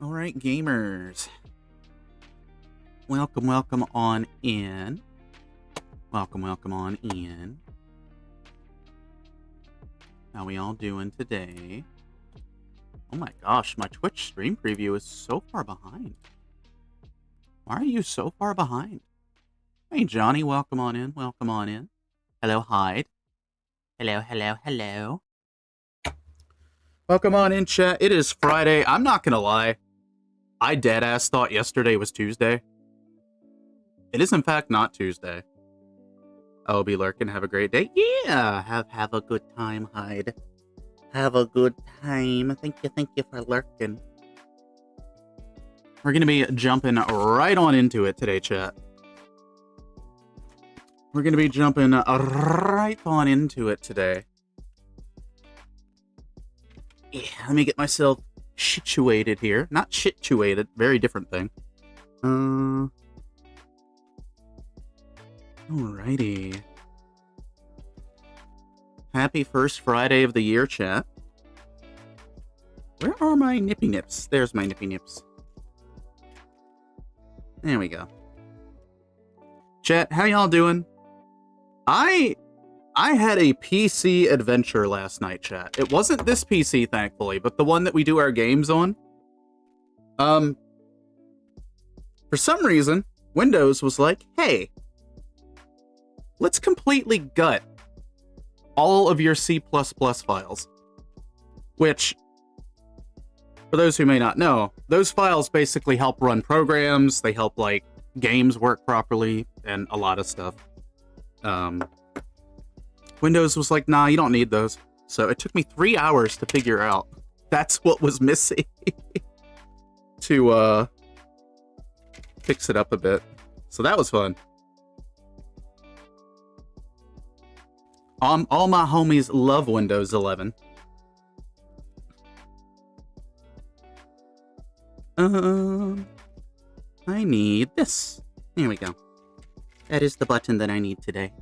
All right, gamers. Welcome on in. Welcome on in. How we all doing today? Oh my gosh, my Twitch stream preview is so far behind. Why are you so far behind? Hey, Johnny, welcome on in. Welcome on in. Hello, Hyde. Hello. Welcome on in, chat. It is Friday. I'm not gonna lie. I deadass thought yesterday was Tuesday. It is in fact not Tuesday. I'll be lurking. Have a great day. Yeah, have a good time, Hyde. Have a good time. Thank you for lurking. We're gonna be jumping right on into it today, chat. We're gonna be jumping right on into it today. Yeah, let me get myself situated here. Not situated, very different thing. Alrighty. Happy first Friday of the year, chat. Where are my nippy nips? There's my nippy nips. There we go. Chat, how y'all doing? I had a PC adventure last night, chat. It wasn't this PC, thankfully, but the one that we do our games on. For some reason, Windows was like, hey, let's completely gut all of your C++ files. Which, for those who may not know, those files basically help run programs, they help, like, games work properly, and a lot of stuff. Windows was like, nah, you don't need those. So it took me 3 hours to figure out that's what was missing to fix it up a bit. So that was fun. All my homies love Windows 11. I need this. Here we go. That is the button that I need today.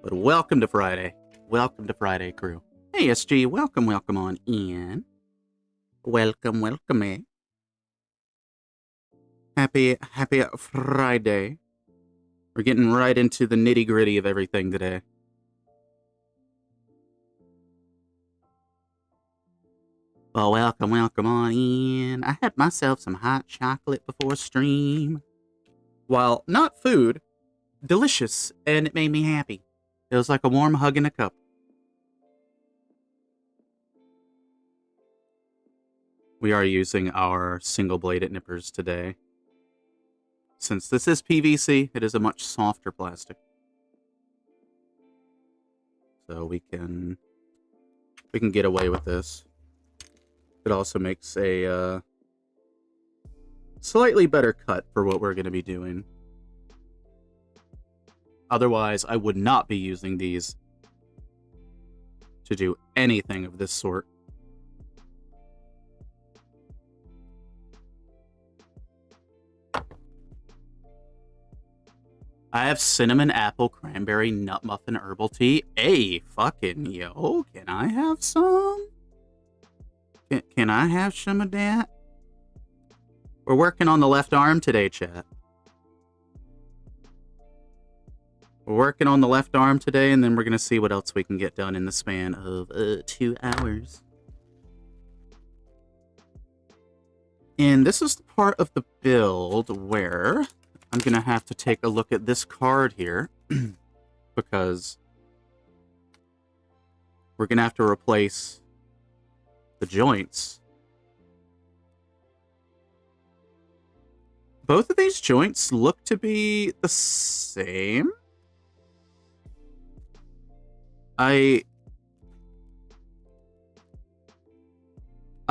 But welcome to Friday. Welcome to Friday, crew. Hey, SG, welcome on in. Welcome, eh? Happy Friday. We're getting right into the nitty-gritty of everything today. Well, welcome on in. I had myself some hot chocolate before stream. While not food, delicious, and it made me happy. It was like a warm hug in a cup. We are using our single-bladed nippers today. Since this is PVC, it is a much softer plastic. So we can get away with this. It also makes a slightly better cut for what we're going to be doing. Otherwise, I would not be using these to do anything of this sort. I have cinnamon, apple, cranberry, nut muffin, herbal tea. Hey, fucking yo, can I have some? Can I have some of that? We're working on the left arm today, chat. We're working on the left arm today, and then we're going to see what else we can get done in the span of 2 hours. And this is the part of the build where I'm going to have to take a look at this card here, because we're going to have to replace the joints. Both of these joints look to be the same. I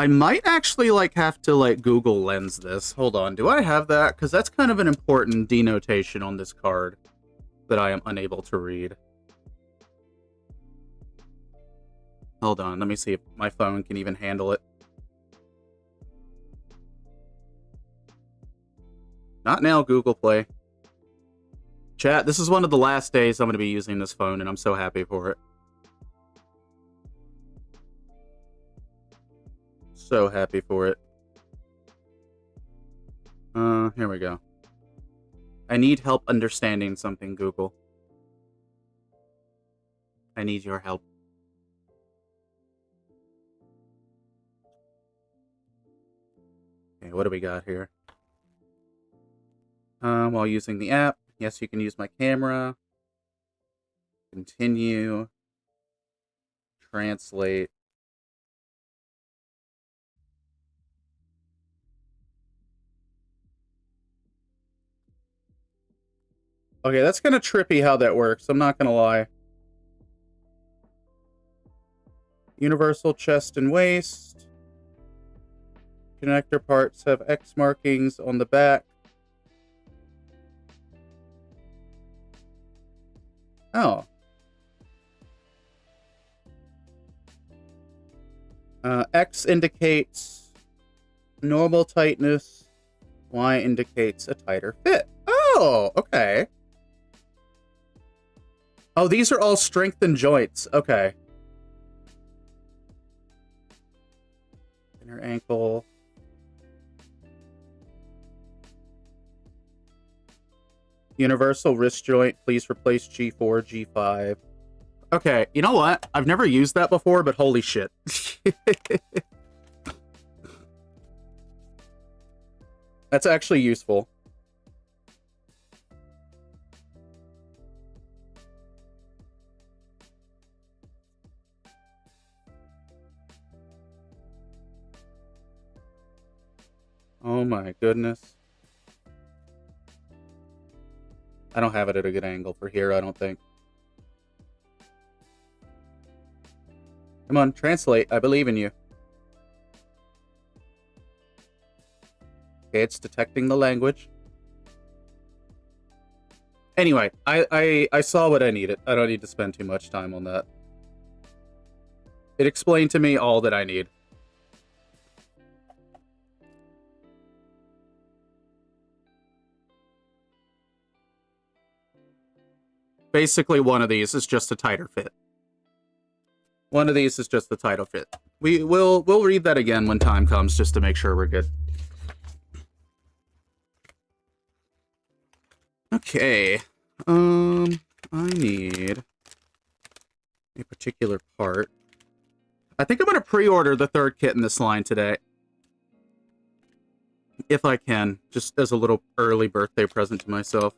might actually, like, have to, like, Google Lens this. Hold on, do I have that? Because that's kind of an important denotation on this card that I am unable to read. Hold on, let me see if my phone can even handle it. Not now, Google Play. Chat, this is one of the last days I'm going to be using this phone, and I'm so happy for it. So happy for it. Here we go. I need help understanding something, Google. I need your help. Okay, what do we got here? While using the app, yes, you can use my camera. Continue. Translate. Okay, that's kind of trippy how that works. I'm not gonna lie. Universal chest and waist. Connector parts have X markings on the back. Oh. X indicates normal tightness. Y indicates a tighter fit. Oh, okay. Oh, these are all strengthened joints. Okay. Inner ankle. Universal wrist joint. Please replace G4, G5. Okay, you know what? I've never used that before, but holy shit. That's actually useful. Oh my goodness. I don't have it at a good angle for here, I don't think. Come on, translate. I believe in you. Okay, it's detecting the language. Anyway, I saw what I needed. I don't need to spend too much time on that. It explained to me all that I need. Basically, one of these is just a tighter fit. One of these is just the tighter fit. We'll read that again when time comes, just to make sure we're good. Okay. I need a particular part. I think I'm gonna pre-order the third kit in this line today. If I can, just as a little early birthday present to myself.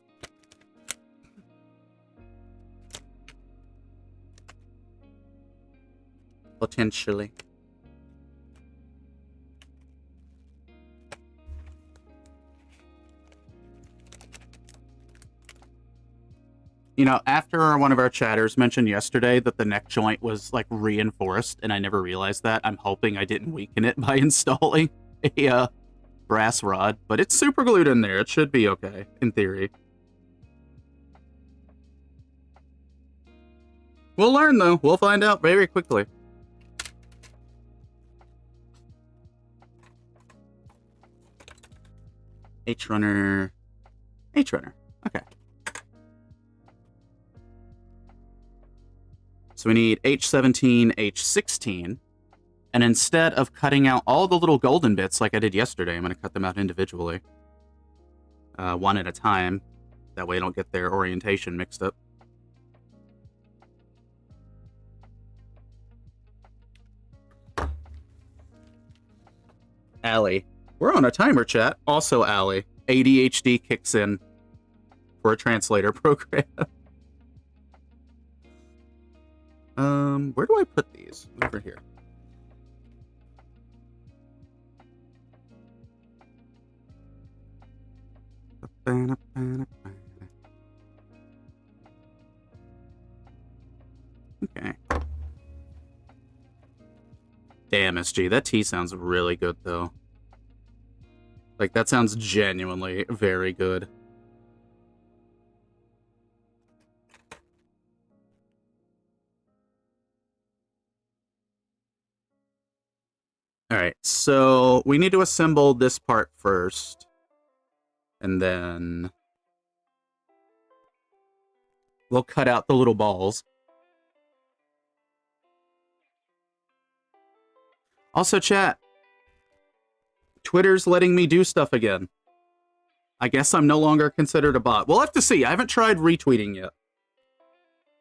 Potentially. You know, after one of our chatters mentioned yesterday that the neck joint was, like, reinforced, and I never realized that, I'm hoping I didn't weaken it by installing a brass rod. But it's super glued in there. It should be okay, in theory. We'll learn, though. We'll find out very quickly. H-runner. H-runner. Okay. So we need H17, H16. And instead of cutting out all the little golden bits like I did yesterday, I'm going to cut them out individually. One at a time. That way I don't get their orientation mixed up. Allie. We're on a timer, chat. Also, Allie. ADHD kicks in for a translator program. Where do I put these? Over here. Okay. Damn, SG, that tea sounds really good, though. Like, that sounds genuinely very good. Alright, so we need to assemble this part first. And then we'll cut out the little balls. Also, chat, Twitter's letting me do stuff again. I guess I'm no longer considered a bot. We'll have to see. I haven't tried retweeting yet.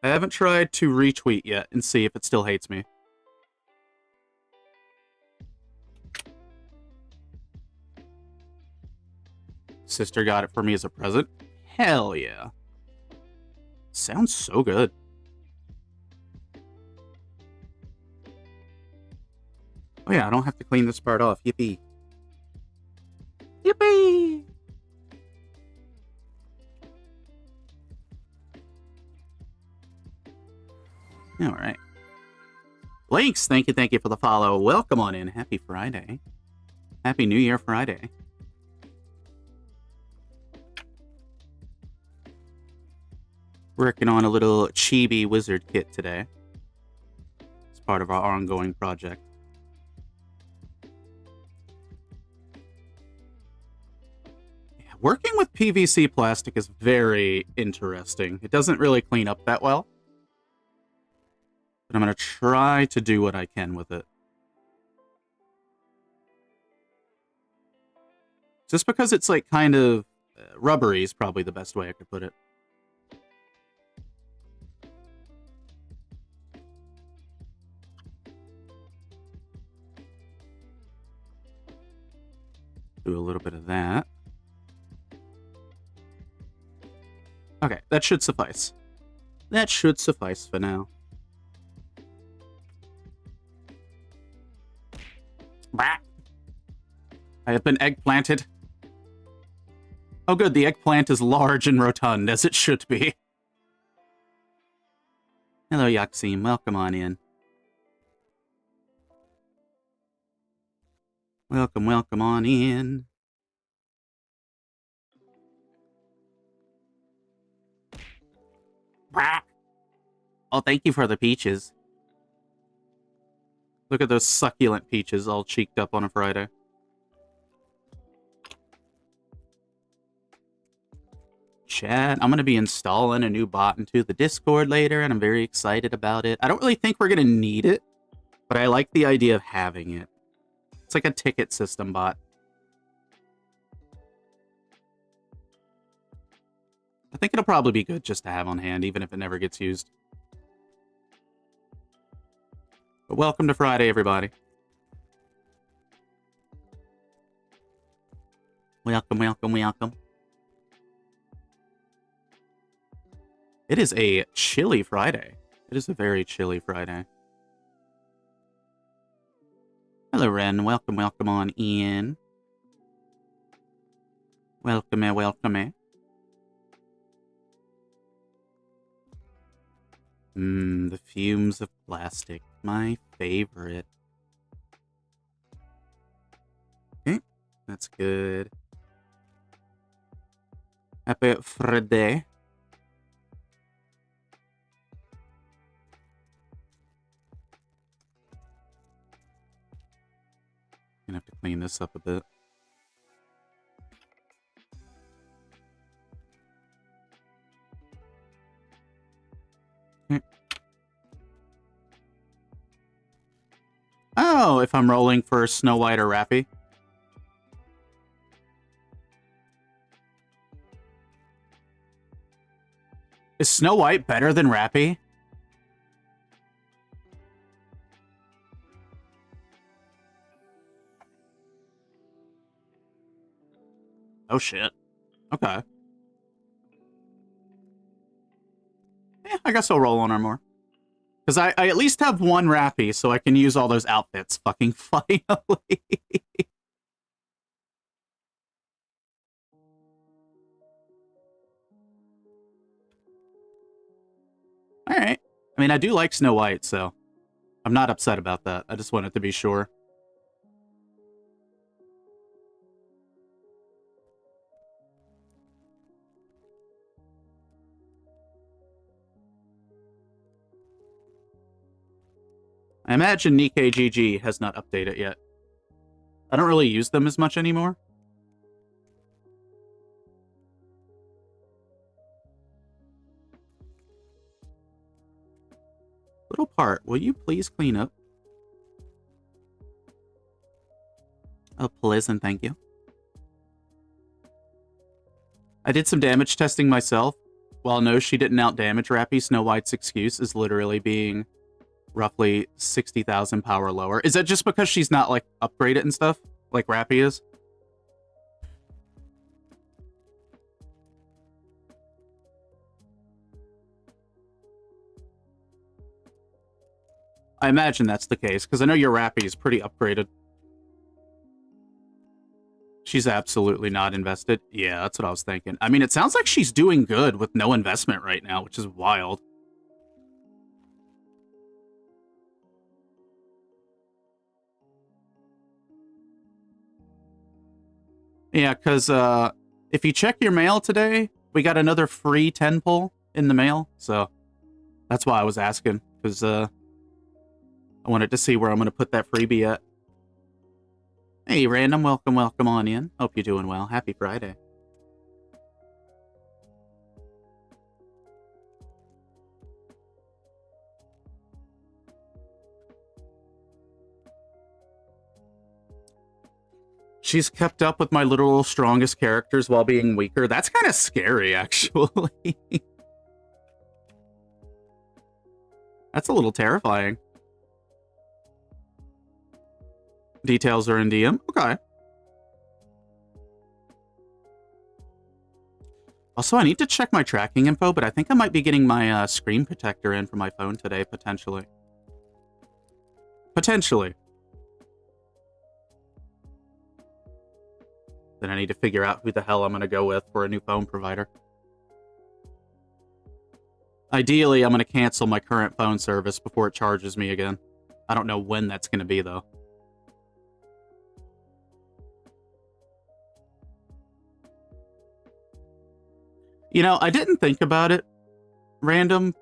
I haven't tried to retweet yet and see if it still hates me. Sister got it for me as a present. Hell yeah. Sounds so good. Oh yeah, I don't have to clean this part off. Yippee. Yippee! Alright. Blinks, thank you for the follow. Welcome on in. Happy Friday. Happy New Year Friday. Working on a little chibi wizard kit today. It's part of our ongoing project. Yeah, working with PVC plastic is very interesting. It doesn't really clean up that well. But I'm going to try to do what I can with it. Just because it's like kind of rubbery is probably the best way I could put it. Do a little bit of that. Okay, that should suffice. That should suffice for now. Bah. I have been eggplanted. Oh good, the eggplant is large and rotund, as it should be. Hello, Yaxim. Welcome on in. Welcome on in. Bah. Oh, thank you for the peaches. Look at those succulent peaches all cheeked up on a Friday. Chat, I'm going to be installing a new bot into the Discord later, and I'm very excited about it. I don't really think we're going to need it, but I like the idea of having it. It's like a ticket system bot. I think it'll probably be good just to have on hand, even if it never gets used. But welcome to Friday, everybody. Welcome. It is a chilly Friday. It is a very chilly Friday. Hello, Ren. Welcome on in. Welcome. The fumes of plastic. My favorite. Okay, that's good. Happy Friday. Gonna have to clean this up a bit. Oh, if I'm rolling for Snow White or Rappy. Is Snow White better than Rappy? Oh shit. Okay. Yeah, I guess I'll roll on her more. Because I at least have one Rappy, so I can use all those outfits fucking finally. Alright. I mean, I do like Snow White, so I'm not upset about that. I just wanted to be sure. I imagine Nikkei GG has not updated yet. I don't really use them as much anymore. Little part, will you please clean up? Oh, pleasant, thank you. I did some damage testing myself. While no, she didn't out-damage Rappy, Snow White's excuse is literally being roughly 60,000 power lower. Is that just because she's not, like, upgraded and stuff? Like Rappy is? I imagine that's the case, because I know your Rappy is pretty upgraded. She's absolutely not invested. Yeah, that's what I was thinking. I mean, it sounds like she's doing good with no investment right now, which is wild. Yeah, because if you check your mail today, we got another free 10 pull in the mail. So that's why I was asking, because I wanted to see where I'm going to put that freebie at. Hey, Random, welcome on in. Hope you're doing well. Happy Friday. She's kept up with my literal strongest characters while being weaker. That's kind of scary, actually. That's a little terrifying. Details are in DM. Okay. Also, I need to check my tracking info, but I think I might be getting my screen protector in for my phone today, potentially. Potentially. Then I need to figure out who the hell I'm going to go with for a new phone provider. Ideally, I'm going to cancel my current phone service before it charges me again. I don't know when that's going to be, though. You know, I didn't think about it, Random,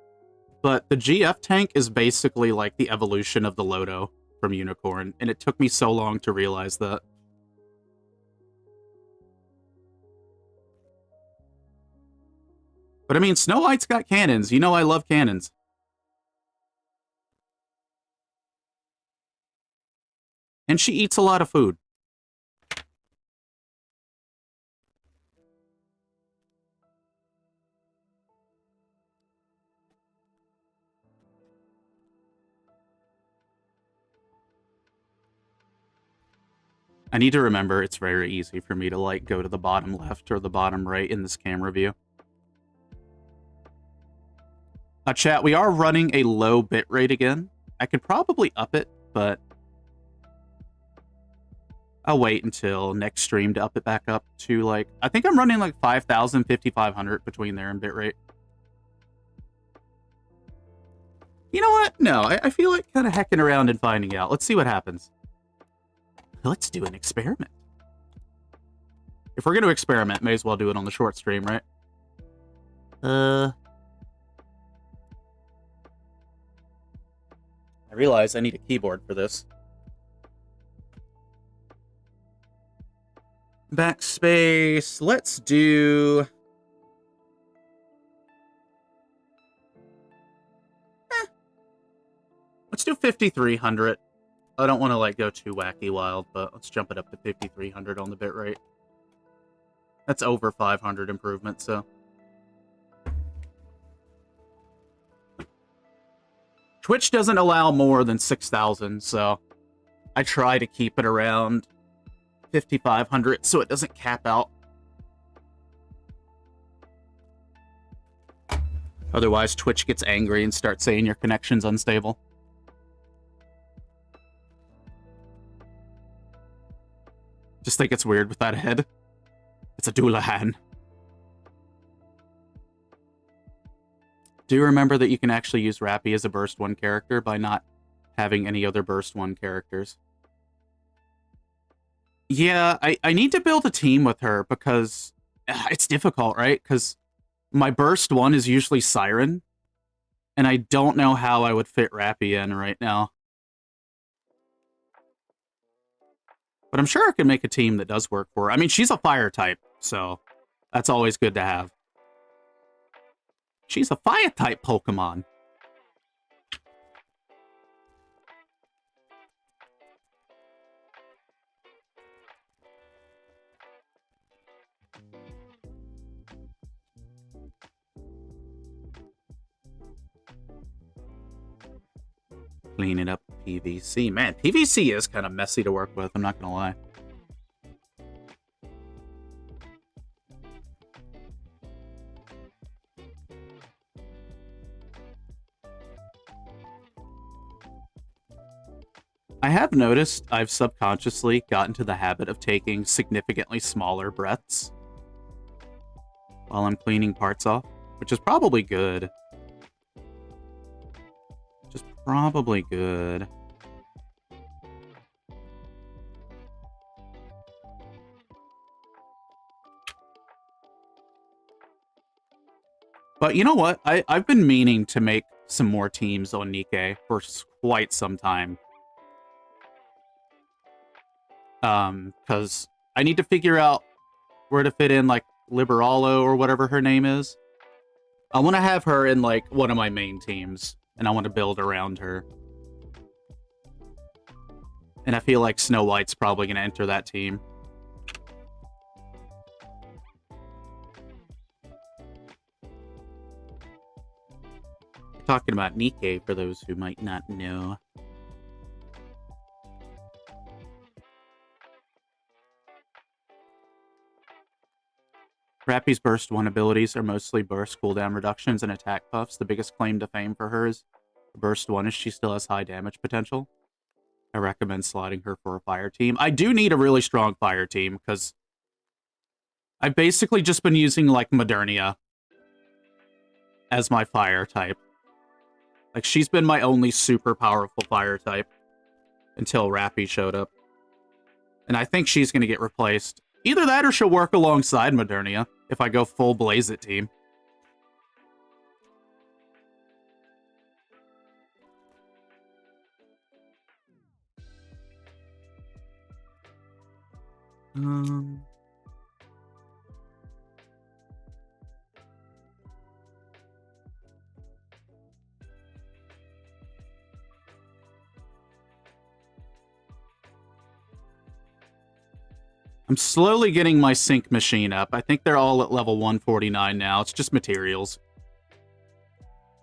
but the GF tank is basically like the evolution of the Loto from Unicorn, and it took me so long to realize that. But I mean, Snow White's got cannons. You know I love cannons. And she eats a lot of food. I need to remember it's very easy for me to, like, go to the bottom left or the bottom right in this camera view. Chat, we are running a low bitrate again. I could probably up it, but I'll wait until next stream to up it back up to, like, I think I'm running, like, 5,000, 5,500 between there and bitrate. You know what? No, I feel like kind of hecking around and finding out. Let's see what happens. Let's do an experiment. If we're going to experiment, may as well do it on the short stream, right? I realize I need a keyboard for this. Backspace. Let's do... Let's do 5,300. I don't want to, like, go too wacky wild, but let's jump it up to 5,300 on the bitrate. That's over 500 improvement, so... Twitch doesn't allow more than 6,000, so I try to keep it around 5,500 so it doesn't cap out. Otherwise, Twitch gets angry and starts saying your connection's unstable. Just think it's weird with that head. It's a Doulahan. Do remember that you can actually use Rappy as a Burst 1 character by not having any other Burst 1 characters. Yeah, I need to build a team with her because it's difficult, right? Because my Burst 1 is usually Siren, and I don't know how I would fit Rappy in right now. But I'm sure I can make a team that does work for her. I mean, she's a fire type, so that's always good to have. She's a fire type Pokemon. Cleaning up PVC. Man, PVC is kind of messy to work with, I'm not gonna lie. I have noticed I've subconsciously gotten to the habit of taking significantly smaller breaths while I'm cleaning parts off, which is probably good. Probably good. But you know what? I've been meaning to make some more teams on Nikkei for quite some time. Because I need to figure out where to fit in, like, Liberalo or whatever her name is. I want to have her in, like, one of my main teams. And I want to build around her. And I feel like Snow White's probably going to enter that team. We're talking about Nikkei, for those who might not know. Rappy's Burst 1 abilities are mostly burst cooldown reductions and attack buffs. The biggest claim to fame for her is Burst 1 is she still has high damage potential. I recommend slotting her for a fire team. I do need a really strong fire team, because I've basically just been using, like, Modernia as my fire type. Like, she's been my only super powerful fire type until Rappy showed up. And I think she's going to get replaced. Either that or she'll work alongside Modernia if I go full Blaze It team. I'm slowly getting my sync machine up. I think they're all at level 149 now. It's just materials.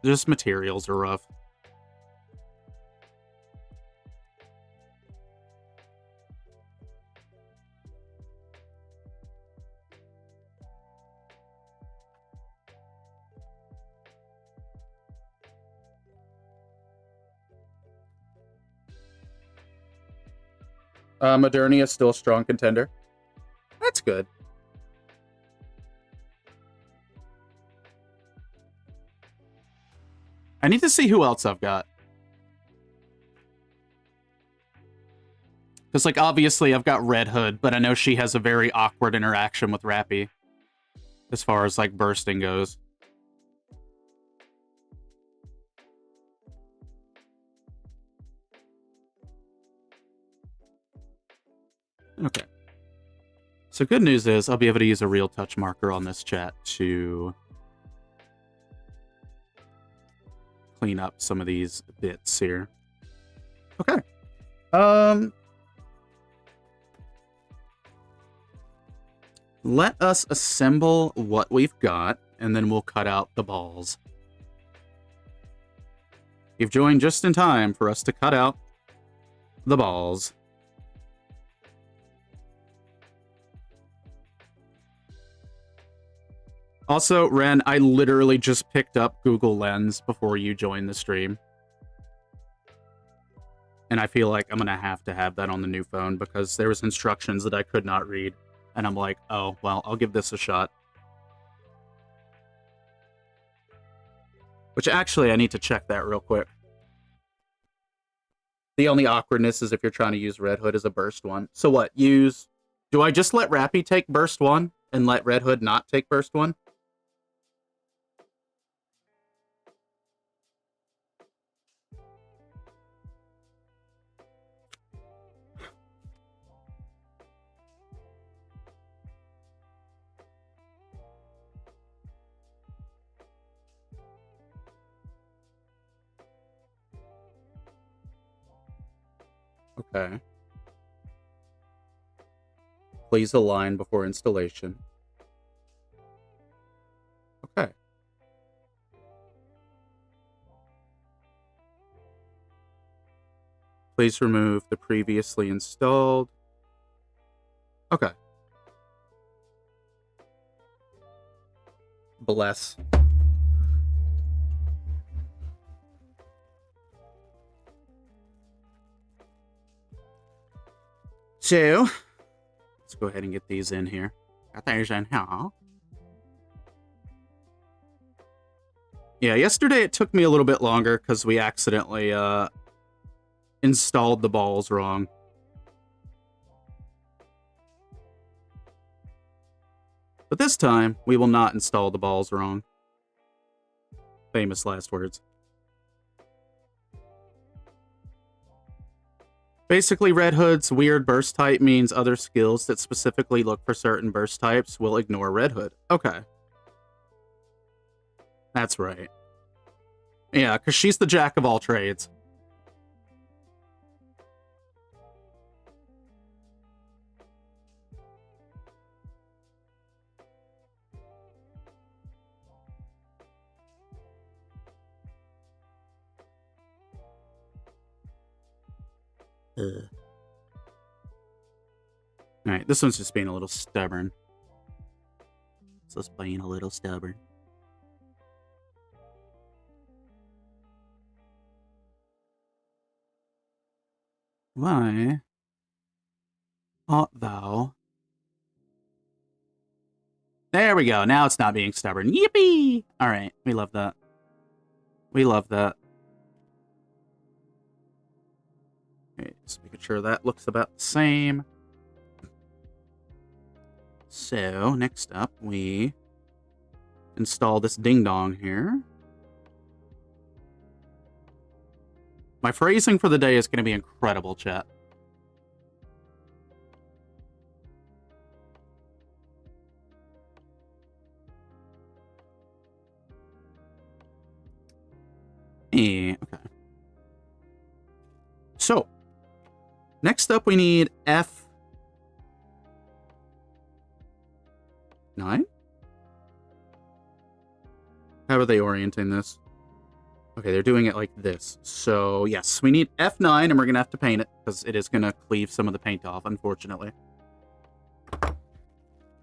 Just materials are rough. Modernia is still a strong contender. That's good. I need to see who else I've got. Because, like, obviously I've got Red Hood, but I know she has a very awkward interaction with Rappy. As far as, like, bursting goes. Okay. So good news is I'll be able to use a real touch marker on this chat to clean up some of these bits here. Okay. Let us assemble what we've got, and then we'll cut out the balls. You've joined just in time for us to cut out the balls. Also, Ren, I literally just picked up Google Lens before you joined the stream. And I feel like I'm going to have that on the new phone because there was instructions that I could not read. And I'm like, oh, well, I'll give this a shot. Which actually, I need to check that real quick. The only awkwardness is if you're trying to use Red Hood as a burst one. So what, do I just let Rappy take burst one and let Red Hood not take burst one? Okay. Please align before installation. Okay. Please remove the previously installed. Okay. Bless. So, let's go ahead and get these in here. Got these in here. Yeah, yesterday it took me a little bit longer because we accidentally installed the balls wrong. But this time, we will not install the balls wrong. Famous last words. Basically, Red Hood's weird burst type means other skills that specifically look for certain burst types will ignore Red Hood. Okay. That's right. Yeah, because she's the jack of all trades. Alright, this one's just being a little stubborn. It's just being a little stubborn. Why art thou? There we go. Now it's not being stubborn. Yippee! Alright, we love that. We love that. Okay, just making sure that looks about the same. So, next up, we install this ding-dong here. My phrasing for the day is going to be incredible, chat. Okay. So, next up we need F9? How are they orienting this? Okay, they're doing it like this. So, yes, we need F9, and we're going to have to paint it, because it is going to cleave some of the paint off, unfortunately.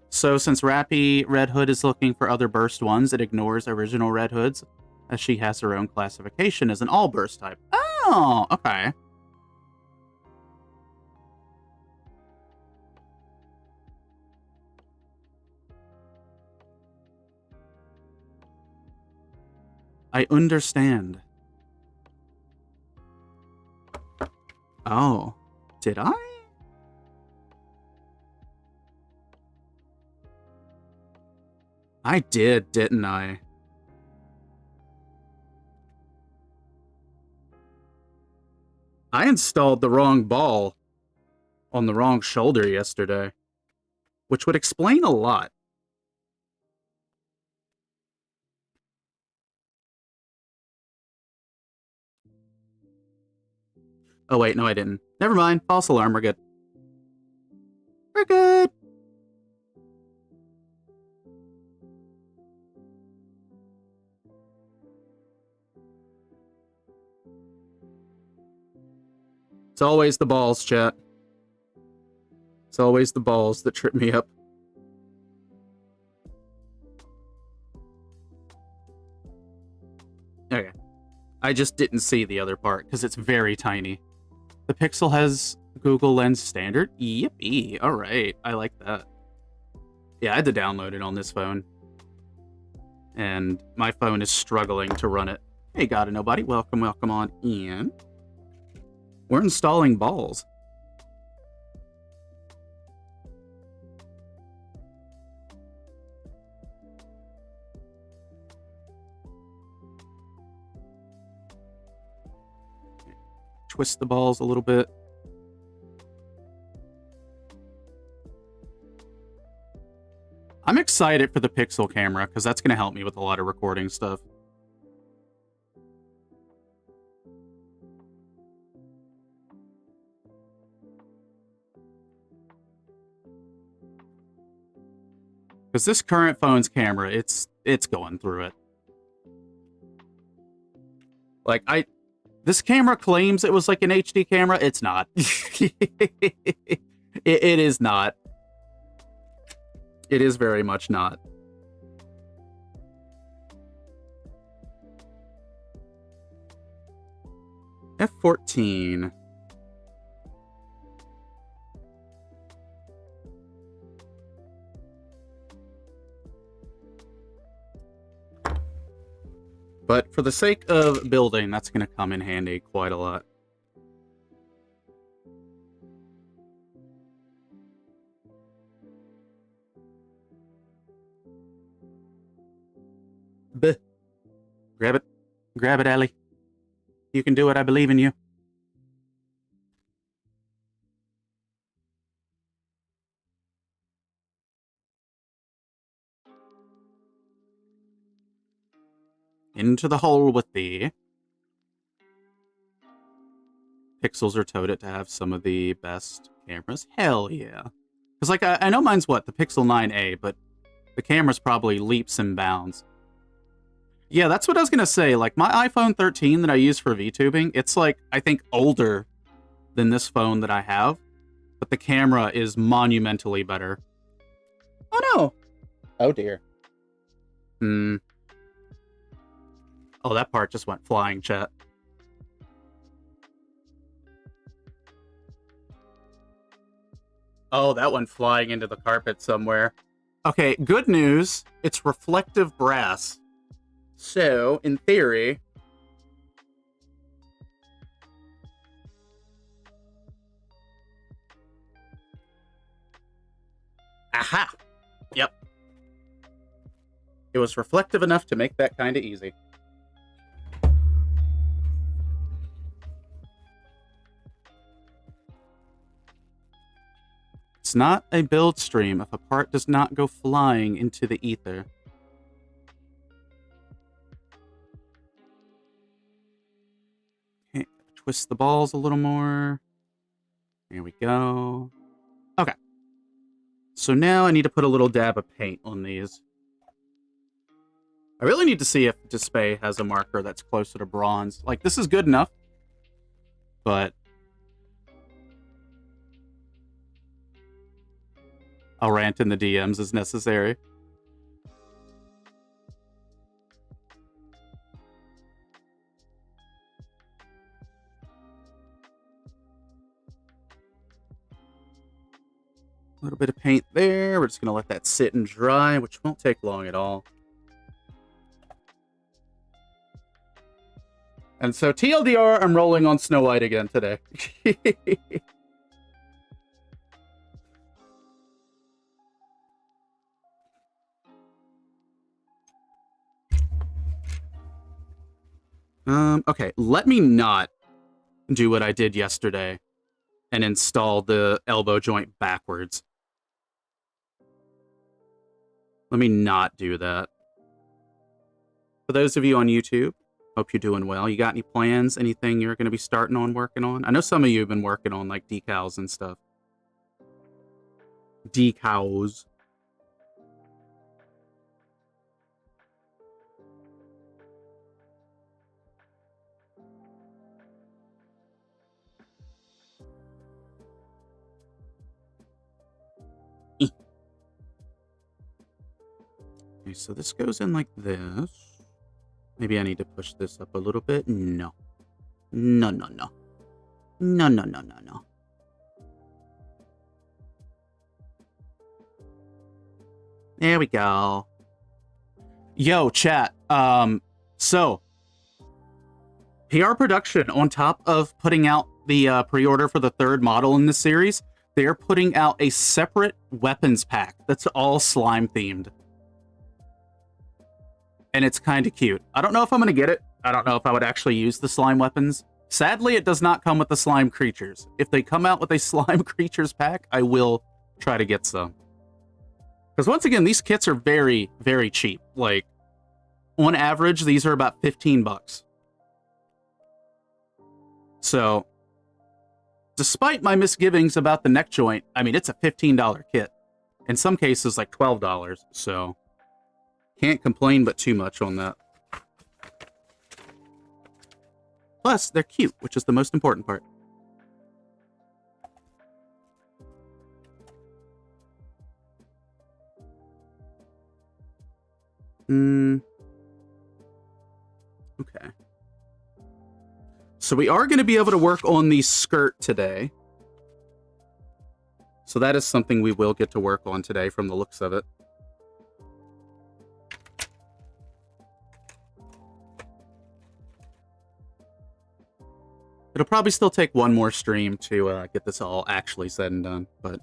So, since Rappy Red Hood is looking for other burst ones, it ignores original Red Hoods, as she has her own classification as an all-burst type. Oh, okay. I understand. Oh, did I? I did, didn't I? I installed the wrong ball on the wrong shoulder yesterday, which would explain a lot. Oh, wait, no, I didn't. Never mind. False alarm. We're good. We're good. It's always the balls, chat. It's always the balls that trip me up. Okay. I just didn't see the other part, because it's very tiny. The Pixel has Google Lens Standard? Yippee. Alright, I like that. Yeah, I had to download it on this phone. And my phone is struggling to run it. Hey, Gotta Nobody. Welcome, welcome on in. We're installing balls. Twist the balls a little bit. I'm excited for the Pixel camera, because that's going to help me with a lot of recording stuff. Because this current phone's camera, it's going through it. Like, This camera claims it was like an HD camera. It's not. It is not. It is very much not. F14. But for the sake of building, that's going to come in handy quite a lot. Buh. Grab it. Grab it, Ellie. You can do it. I believe in you. Into the hole with thee. Pixels are touted to have some of the best cameras. Hell yeah. Because, like, I know mine's what? The Pixel 9a, but the camera's probably leaps and bounds. Yeah, that's what I was going to say. Like, my iPhone 13 that I use for VTubing, it's, like, I think older than this phone that I have. But the camera is monumentally better. Oh, no. Oh, dear. Oh, that part just went flying, chat. Oh, that went flying into the carpet somewhere. Okay, good news. It's reflective brass. So, in theory... Aha! Yep. It was reflective enough to make that kind of easy. It's not a build stream if a part does not go flying into the ether. Okay, twist the balls a little more. There we go. Okay. So now I need to put a little dab of paint on these. I really need to see if Display has a marker that's closer to bronze. Like, this is good enough, but I'll rant in the DMs as necessary. A little bit of paint there. We're just going to let that sit and dry, which won't take long at all. And so, TLDR, I'm rolling on Snow White again today. Okay, let me not do what I did yesterday and install the elbow joint backwards. Let me not do that. For those of you on YouTube, hope you're doing well. You got any plans? Anything you're going to be starting on working on? I know some of you have been working on, like, decals and stuff. Decals. Okay, so this goes in like this. Maybe I need to push this up a little bit. No. No, no, no. No, no, no, no, no. There we go. Yo, chat. So, PR Production, on top of putting out the pre-order for the third model in the series, they're putting out a separate weapons pack that's all slime themed. And it's kind of cute. I don't know if I'm going to get it. I don't know if I would actually use the slime weapons. Sadly, it does not come with the slime creatures. If they come out with a slime creatures pack, I will try to get some. Because once again, these kits are very, very cheap. Like, on average, these are about 15 bucks. So, despite my misgivings about the neck joint, I mean, it's a $15 kit. In some cases, like $12. So, can't complain but too much on that. Plus, they're cute, which is the most important part. Okay. So we are going to be able to work on the skirt today. So that is something we will get to work on today from the looks of it. It'll probably still take one more stream to get this all actually said and done, but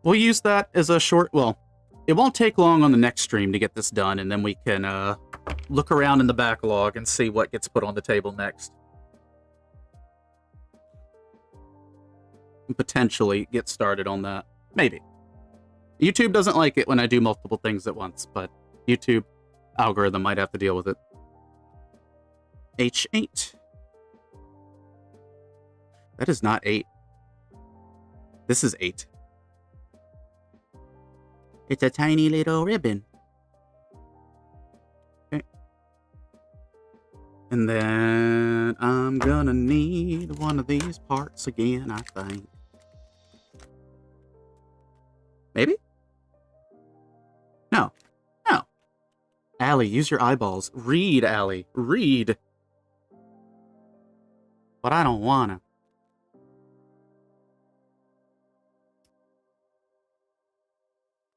we'll use that as a short, well, it won't take long on the next stream to get this done, and then we can look around in the backlog and see what gets put on the table next. And potentially get started on that. Maybe. YouTube doesn't like it when I do multiple things at once, but YouTube algorithm might have to deal with it. H8. That is not 8. This is 8. It's a tiny little ribbon. Okay. And then I'm gonna need one of these parts again, I think. Maybe? No. No. Allie, use your eyeballs. Read, Allie. Read. But I don't wanna.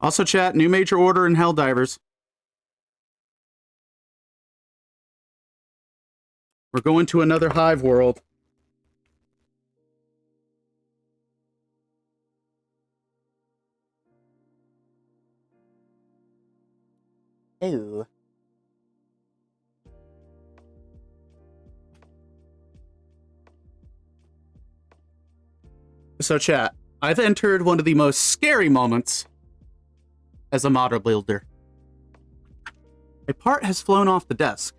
Also, chat, new major order in Helldivers. We're going to another hive world. Ew. So, chat, I've entered one of the most scary moments as a model builder. A part has flown off the desk,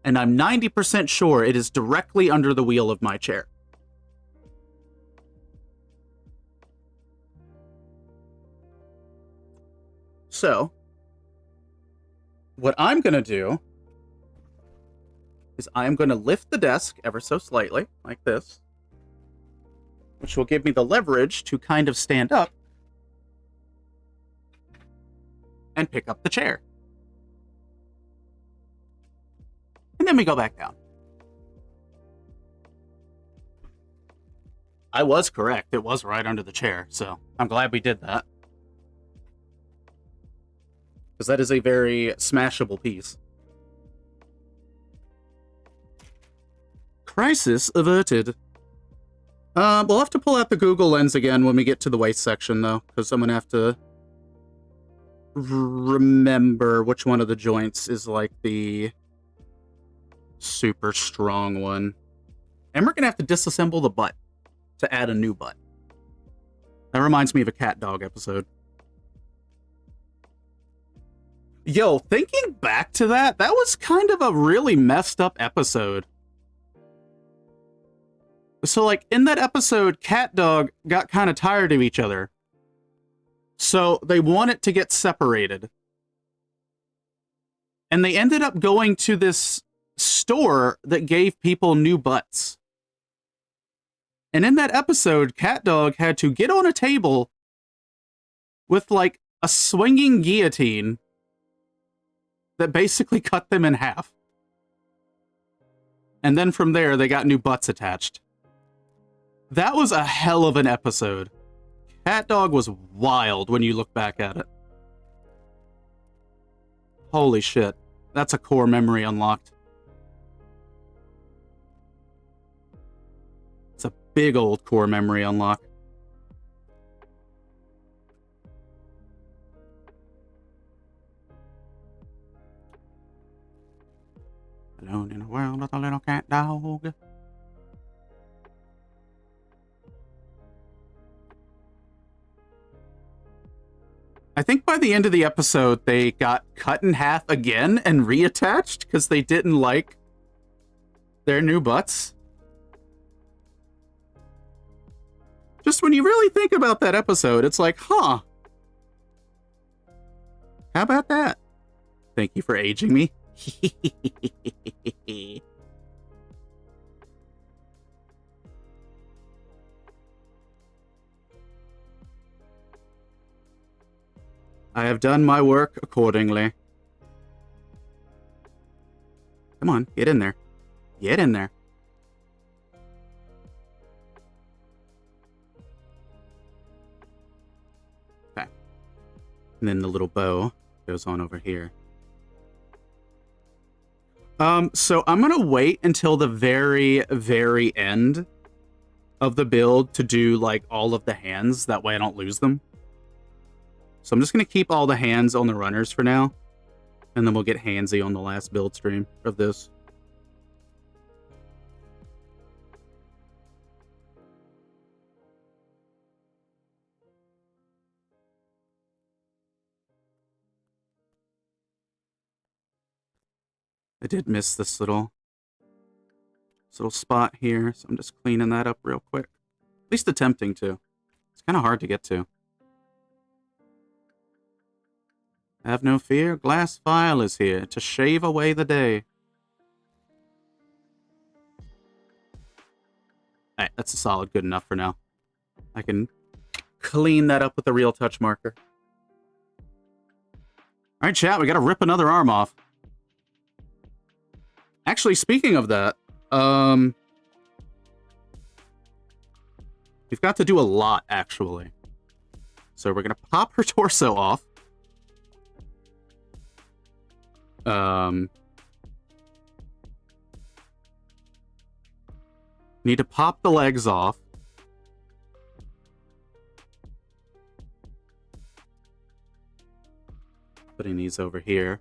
and I'm 90% sure it is directly under the wheel of my chair. So, what I'm going to do is I'm going to lift the desk ever so slightly, like this, which will give me the leverage to kind of stand up and pick up the chair. And then we go back down. I was correct. It was right under the chair, so I'm glad we did that. Because that is a very smashable piece. Crisis averted. We'll have to pull out the Google Lens again when we get to the waist section, though, because I'm going to have to remember which one of the joints is like the super strong one. And we're going to have to disassemble the butt to add a new butt. That reminds me of a cat dog episode. Yo, thinking back to that, that was kind of a really messed up episode. So, like, in that episode, cat dog got kind of tired of each other. So they wanted to get separated. And they ended up going to this store that gave people new butts. And in that episode, cat dog had to get on a table with, like, a swinging guillotine that basically cut them in half. And then from there, they got new butts attached. That was a hell of an episode. Cat Dog was wild when you look back at it. Holy shit. That's a core memory unlocked. It's a big old core memory unlock. Alone in a world with a little cat dog. I think by the end of the episode, they got cut in half again and reattached because they didn't like their new butts. Just when you really think about that episode, it's like, huh. How about that? Thank you for aging me. I have done my work accordingly. Come on, get in there. Get in there. Okay. And then the little bow goes on over here. So I'm gonna wait until the very, very end of the build to do, like, all of the hands. That way I don't lose them. So I'm just gonna keep all the hands on the runners for now. And then we'll get handsy on the last build stream of this. I did miss this little spot here, so I'm just cleaning that up real quick. At least attempting to. It's kind of hard to get to. Have no fear, Glass File is here to shave away the day. Alright, that's a solid good enough for now. I can clean that up with a real touch marker. Alright, chat, we gotta rip another arm off. Actually, speaking of that, we've got to do a lot, actually. So we're gonna pop her torso off. Need to pop the legs off. Putting these over here.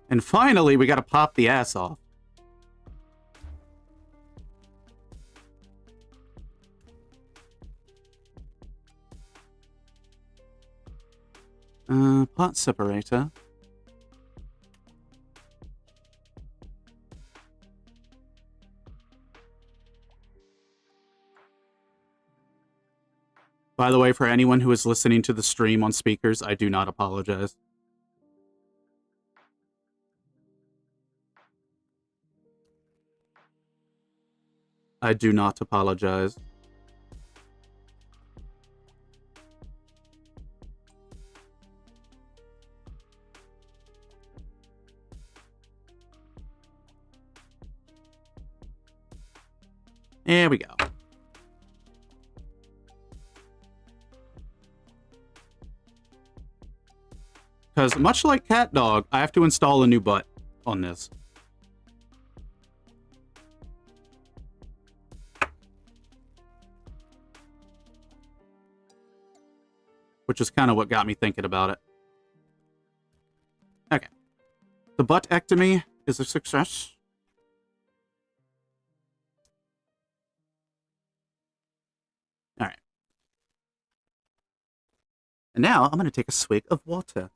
And finally, we gotta pop the ass off. Part separator. By the way, for anyone who is listening to the stream on speakers, I do not apologize. I do not apologize. There we go. Because much like Cat Dog, I have to install a new butt on this. Which is kind of what got me thinking about it. Okay. The buttectomy is a success. Alright. And now I'm going to take a swig of water.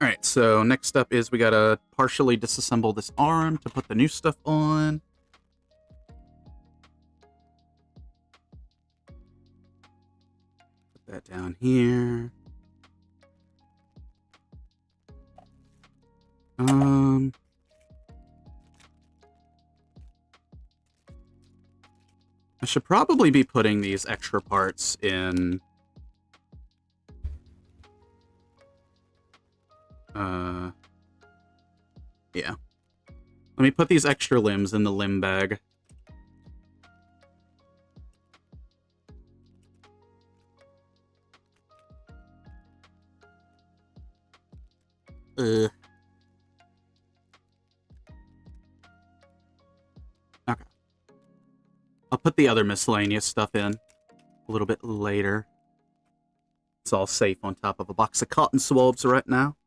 Alright, so next up is we gotta partially disassemble this arm to put the new stuff on. Put that down here. I should probably be putting these extra parts in... yeah. Let me put these extra limbs in the limb bag. Okay. I'll put the other miscellaneous stuff in a little bit later. It's all safe on top of a box of cotton swabs right now.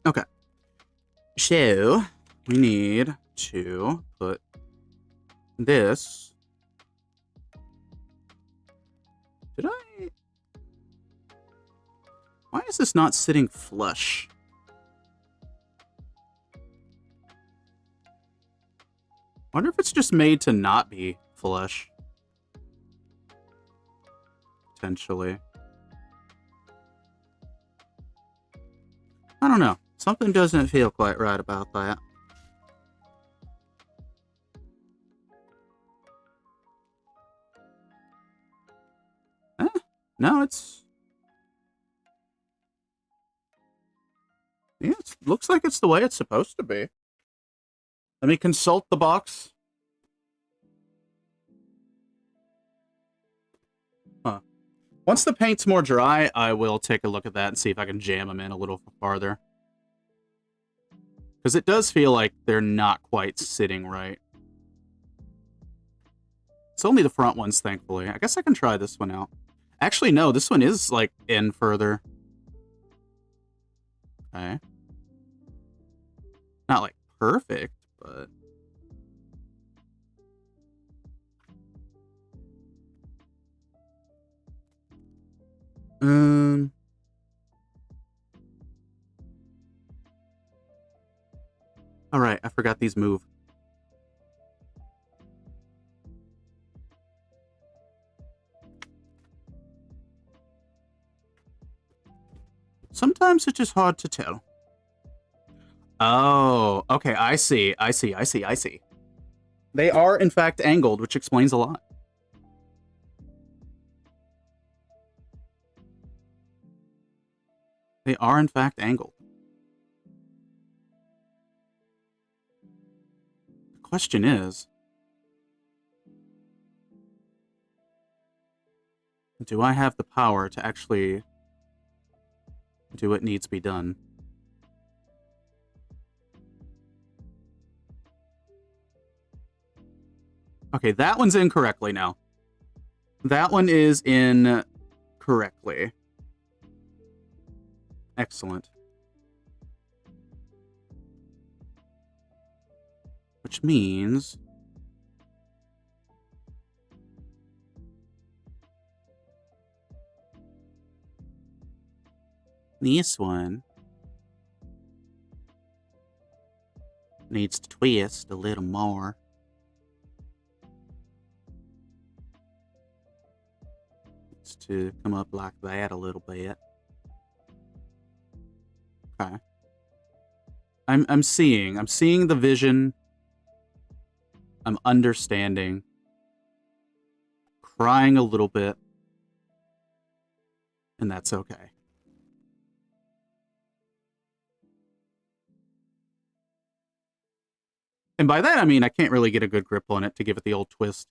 Okay. So, we need to put this... Did I... Why is this not sitting flush? Wonder if it's just made to not be flush. Potentially. I don't know. Something doesn't feel quite right about that. No, it's... Yeah, it looks like it's the way it's supposed to be. Let me consult the box. Huh. Once the paint's more dry, I will take a look at that and see if I can jam them in a little farther. Because it does feel like they're not quite sitting right. It's only the front ones, thankfully. I guess I can try this one out. Actually, no, this one is, like, in further. Okay. Not, like, perfect, but... Alright, I forgot these move. Sometimes it's just hard to tell. Oh, okay, I see. They are, in fact, angled, which explains a lot. They are, in fact, angled. The question is... do I have the power to actually do what needs to be done? Okay, that one's in correctly now. That one is in correctly. Excellent. Which means... this one needs to twist a little more. Needs to come up like that a little bit. Okay. I'm seeing the vision. I'm understanding. Crying a little bit. And that's okay. And by that, I mean I can't really get a good grip on it to give it the old twist.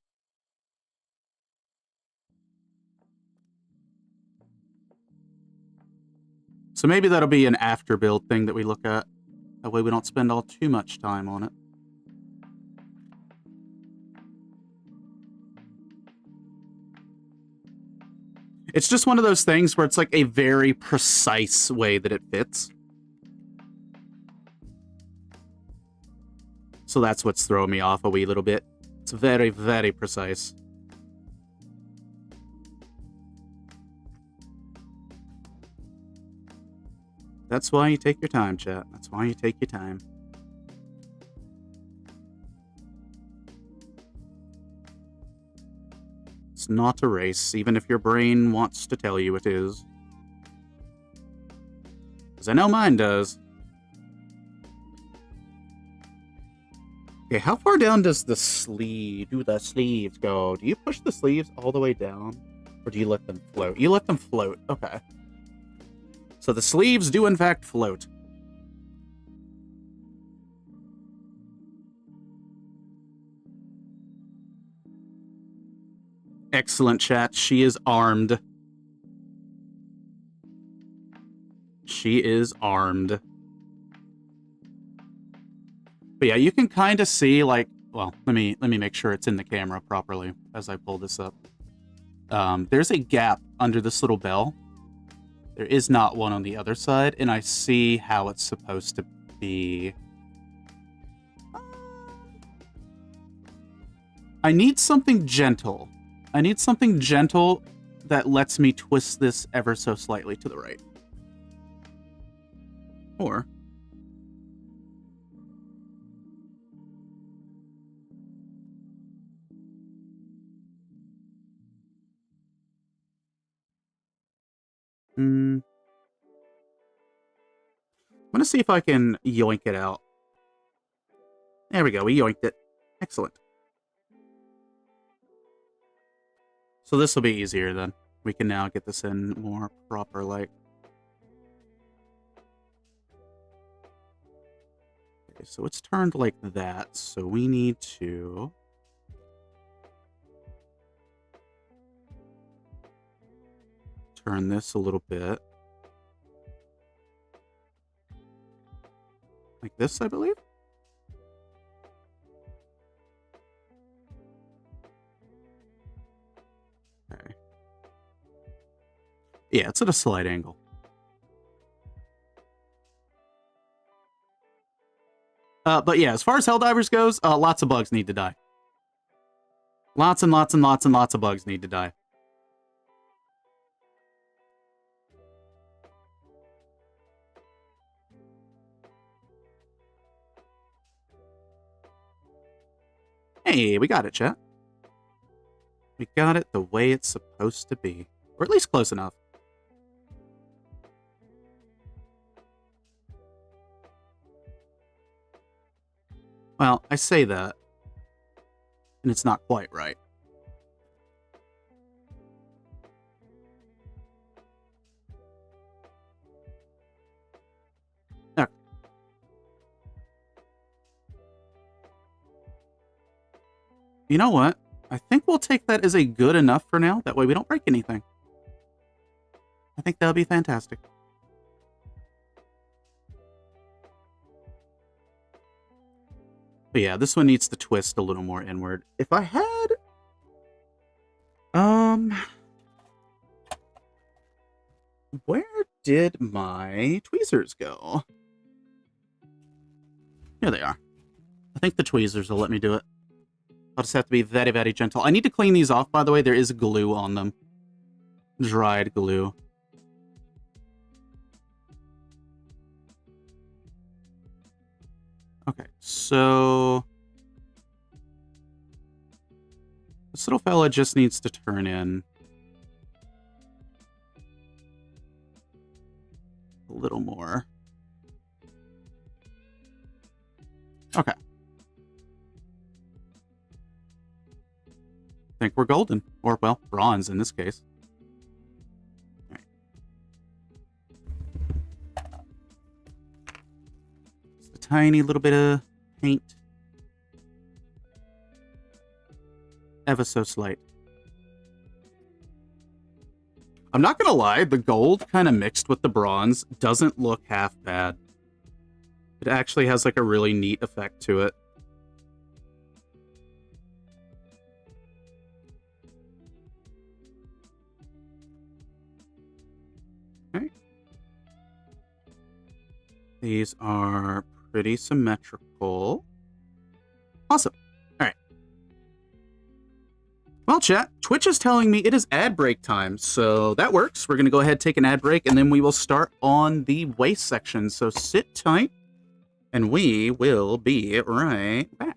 So maybe that'll be an after build thing that we look at. That way we don't spend all too much time on it. It's just one of those things where it's like a very precise way that it fits. So that's what's throwing me off a wee little bit. It's very, very precise. That's why you take your time, chat. That's why you take your time. It's not a race, even if your brain wants to tell you it is. Because I know mine does. Okay, how far down does the sleeves go? Do you push the sleeves all the way down? Or do you let them float? You let them float. Okay. So the sleeves do in fact float. Excellent, chat. She is armed. She is armed. But yeah, you can kind of see, like, well, let me make sure it's in the camera properly as I pull this up. There's a gap under this little bell. There is not one on the other side, and I see how it's supposed to be. I need something gentle. I need something gentle that lets me twist this ever so slightly to the right. Or... I'm gonna see if I can yoink it out. There we go, we yoinked it. Excellent. So this will be easier then. We can now get this in more proper like. Okay, so it's turned like that, so we need to turn this a little bit. Like this, I believe. Okay. Yeah, it's at a slight angle. But yeah, as far as Helldivers goes, lots of bugs need to die. Lots and lots and lots and lots of bugs need to die. Hey, we got it, chat. We got it the way it's supposed to be. Or at least close enough. Well, I say that, and it's not quite right. Okay. You know what? I think we'll take that as a good enough for now. That way we don't break anything. I think that would be fantastic. But yeah, this one needs to twist a little more inward. If I had... Where did my tweezers go? Here they are. I think the tweezers will let me do it. I'll just have to be very, very gentle. I need to clean these off, by the way. There is glue on them. Dried glue. Okay, so... this little fella just needs to turn in a little more. Okay. I think we're golden. Or, well, bronze in this case. All right. Just a tiny little bit of paint. Ever so slight. I'm not gonna lie, the gold kind of mixed with the bronze doesn't look half bad. It actually has like a really neat effect to it. Okay. These are pretty symmetrical. Awesome. All right. Well, chat, Twitch is telling me it is ad break time, so that works. We're going to go ahead, take an ad break, and then we will start on the waist section. So sit tight, and we will be right back.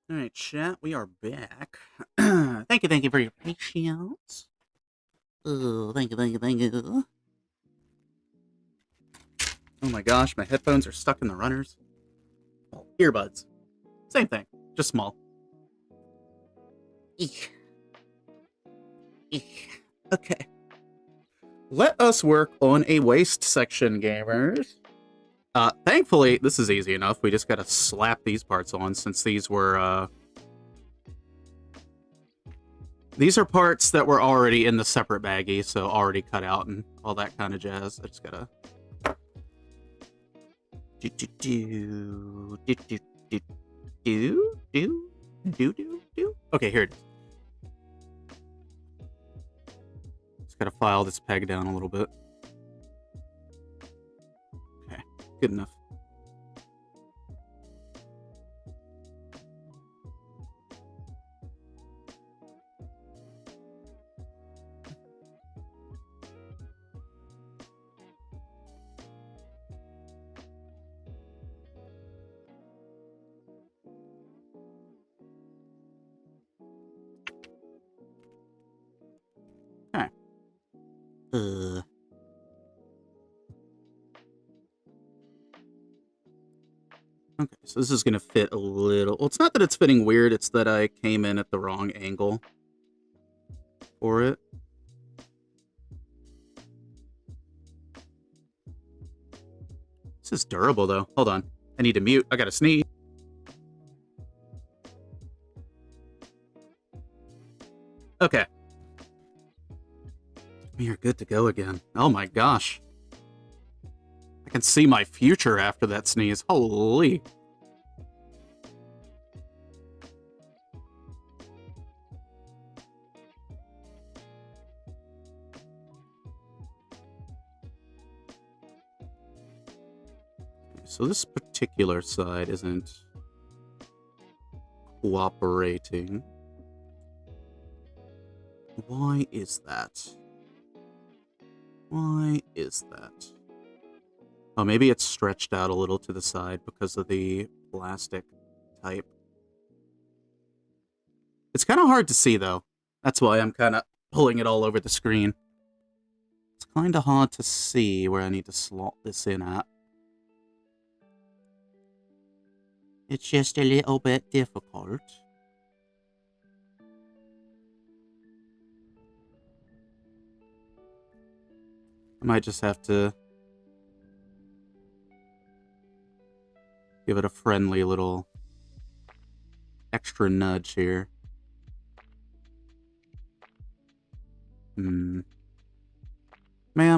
Alright, chat, we are back. Thank you for your patience. Oh, thank you. Oh my gosh, my headphones are stuck in the runners. Oh, earbuds. Same thing, just small. Eek. Eek. Okay. Let us work on a waist section, gamers. Thankfully, this is easy enough. We just gotta slap these parts on since these were, these are parts that were already in the separate baggie, so already cut out and all that kind of jazz. I just gotta... Okay, here it is. Just gotta file this peg down a little bit. Okay, good enough. Okay, so this is going to fit a little... Well, it's not that it's fitting weird, it's that I came in at the wrong angle for it. This is durable, though. Hold on. I need to mute. I gotta sneeze. Okay. We are good to go again. Oh my gosh. I can see my future after that sneeze. Holy. So this particular side isn't cooperating. Why is that? Why is that? Oh, maybe it's stretched out a little to the side because of the plastic type. It's kind of hard to see, though. That's why I'm kind of pulling it all over the screen. It's kind of hard to see where I need to slot this in at. It's just a little bit difficult. I might just have to give it a friendly little extra nudge here. Ma'am,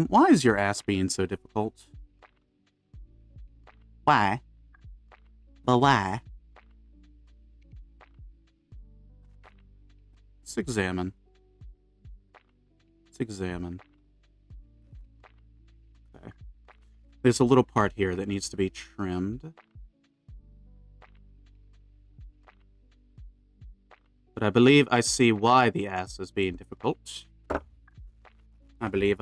why is your ass being so difficult? Why? But why? Let's examine. Let's examine. Okay. There's a little part here that needs to be trimmed. But I believe I see why the ass is being difficult. I believe.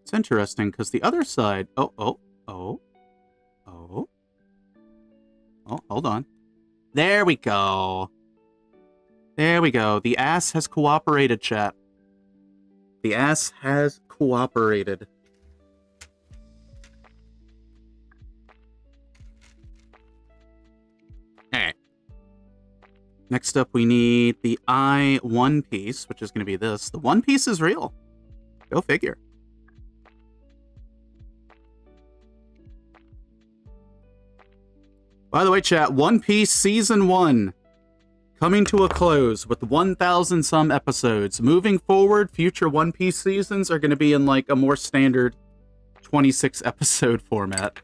It's interesting because the other side... Oh, hold on. There we go. There we go. The ass has cooperated, chat. The ass has cooperated. Alright. Next up, we need the eye one piece, which is going to be this. The one piece is real. Go figure. By the way, chat, One Piece Season 1 coming to a close with 1,000 some episodes. Moving forward, future One Piece seasons are going to be in like a more standard 26 episode format.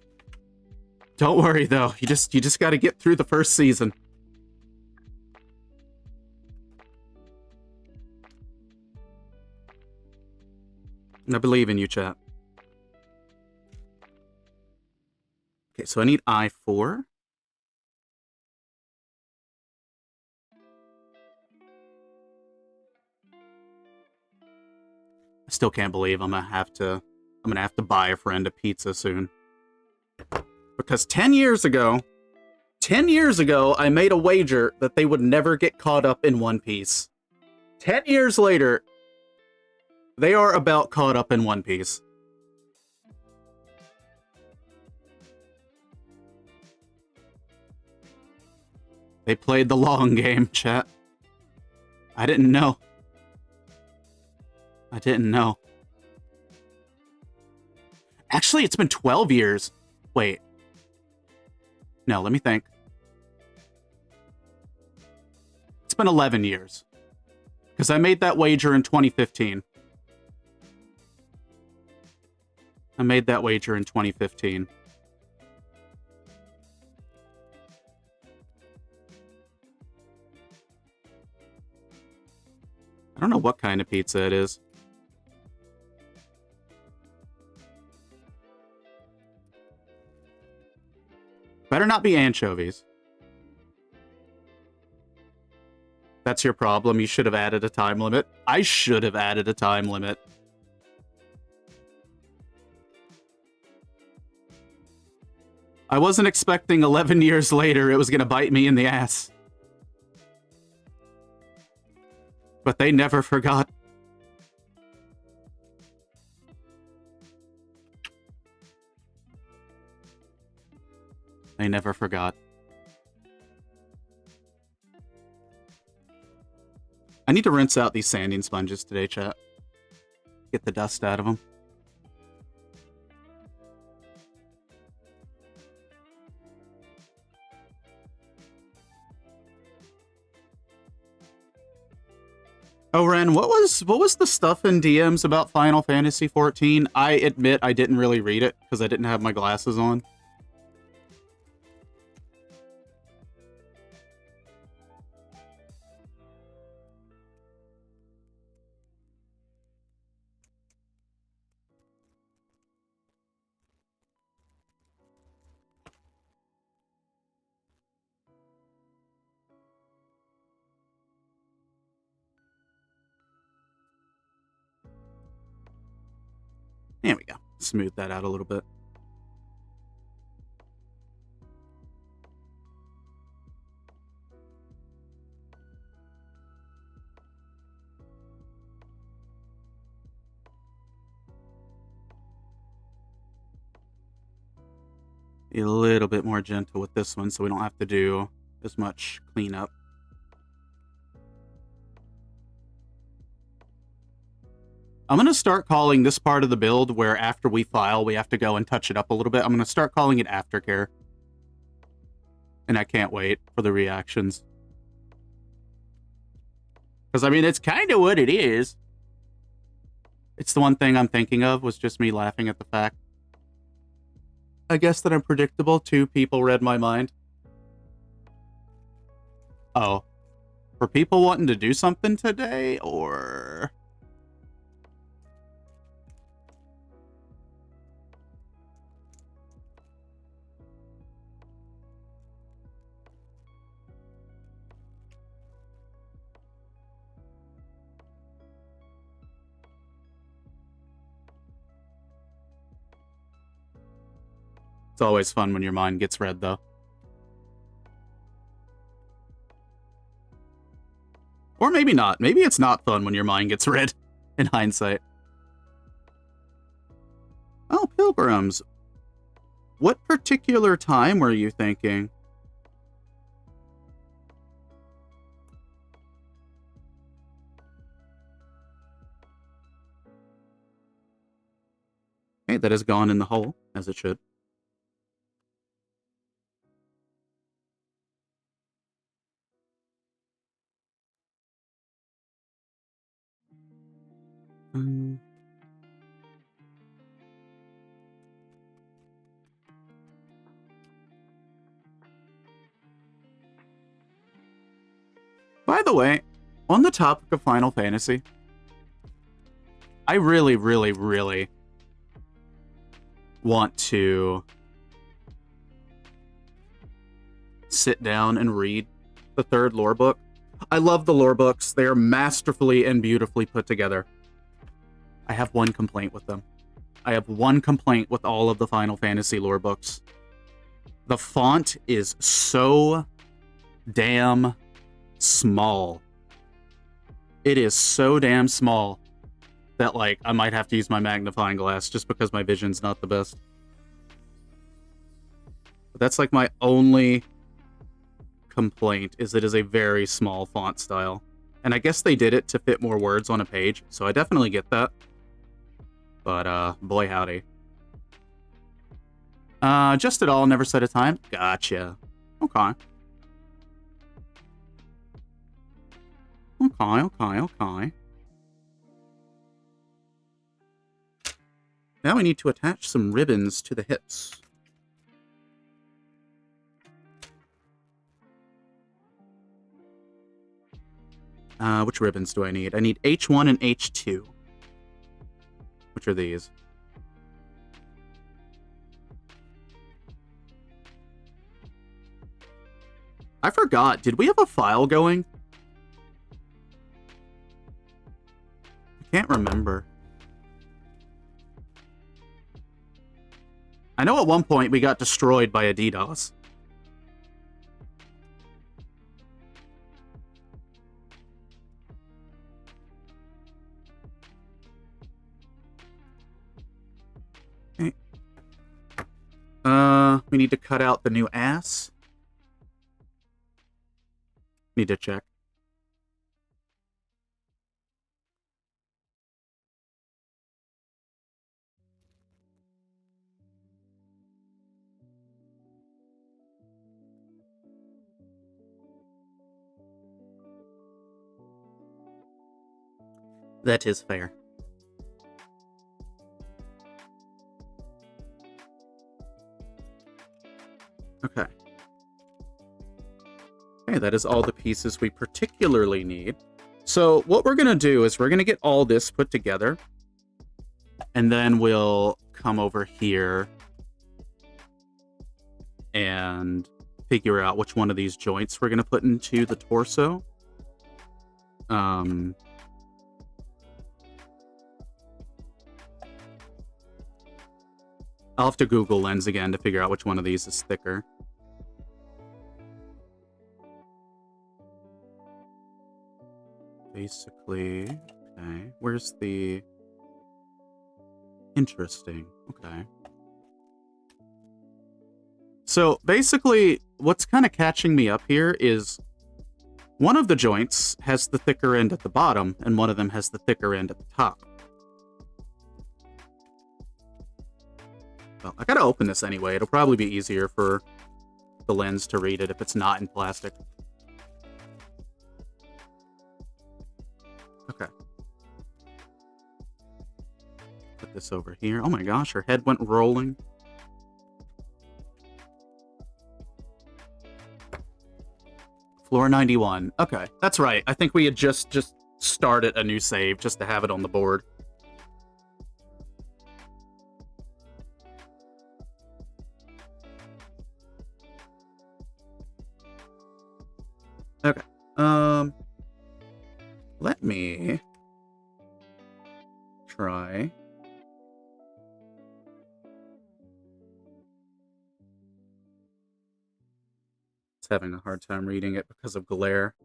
Don't worry though, you just got to get through the first season. I believe in you, chat. Okay, so I need I4. still can't believe I'm gonna have to buy a friend a pizza soon. Because 10 years ago, I made a wager that they would never get caught up in One Piece. 10 years later, they are about caught up in One Piece. They played the long game, chat. I didn't know. Actually, it's been 12 years. Wait. No, let me think. It's been 11 years. Because I made that wager in 2015. I don't know what kind of pizza it is. Better not be anchovies. That's your problem. You should have added a time limit. I should have added a time limit. I wasn't expecting 11 years later it was going to bite me in the ass. But they never forgot. They never forgot. I need to rinse out these sanding sponges today, chat. Get the dust out of them. Oh, Ren, what was the stuff in DMs about Final Fantasy XIV? I admit I didn't really read it because I didn't have my glasses on. There we go. Smooth that out a little bit. Be a little bit more gentle with this one so we don't have to do as much cleanup. I'm going to start calling this part of the build where after we file, we have to go and touch it up a little bit. I'm going to start calling it aftercare. And I can't wait for the reactions. Because, I mean, it's kind of what it is. It's the one thing I'm thinking of was just me laughing at the fact. I guess that I'm predictable. 2 people read my mind. Oh. For people wanting to do something today, or... It's always fun when your mind gets read, though. Or maybe not. Maybe it's not fun when your mind gets read, in hindsight. Oh, pilgrims. What particular time were you thinking? Okay, that has gone in the hole, as it should. By the way, on the topic of Final Fantasy, I really, really, really want to sit down and read the 3rd lore book. I love the lore books. They are masterfully and beautifully put together. I have one complaint with them. I have one complaint with all of the Final Fantasy lore books. The font is so damn small. It is so damn small that, like, I might have to use my magnifying glass just because my vision's not the best. But that's, like, my only complaint, is it is a very small font style. And I guess they did it to fit more words on a page, so I definitely get that. But, boy howdy. Just at all, never set a time? Gotcha. Okay. Okay. Now we need to attach some ribbons to the hips. Which ribbons do I need? I need H1 and H2. Which are these? I forgot. Did we have a file going? I can't remember. I know at one point we got destroyed by a DDoS. Okay. We need to cut out the new ass. Need to check. That is fair. Okay. Okay, that is all the pieces we particularly need. So what we're going to do is we're going to get all this put together. And then we'll come over here and figure out which one of these joints we're going to put into the torso. I'll have to Google Lens again to figure out which one of these is thicker. Basically, okay. Where's the... Interesting. Okay. So, basically, what's kind of catching me up here is one of the joints has the thicker end at the bottom, and one of them has the thicker end at the top. Well, I gotta open this anyway. It'll probably be easier for the lens to read it if it's not in plastic. Okay. Put this over here. Oh my gosh, her head went rolling. Floor 91. Okay, that's right. I think we had just started a new save just to have it on the board. Okay. Let me try. It's having a hard time reading it because of glare.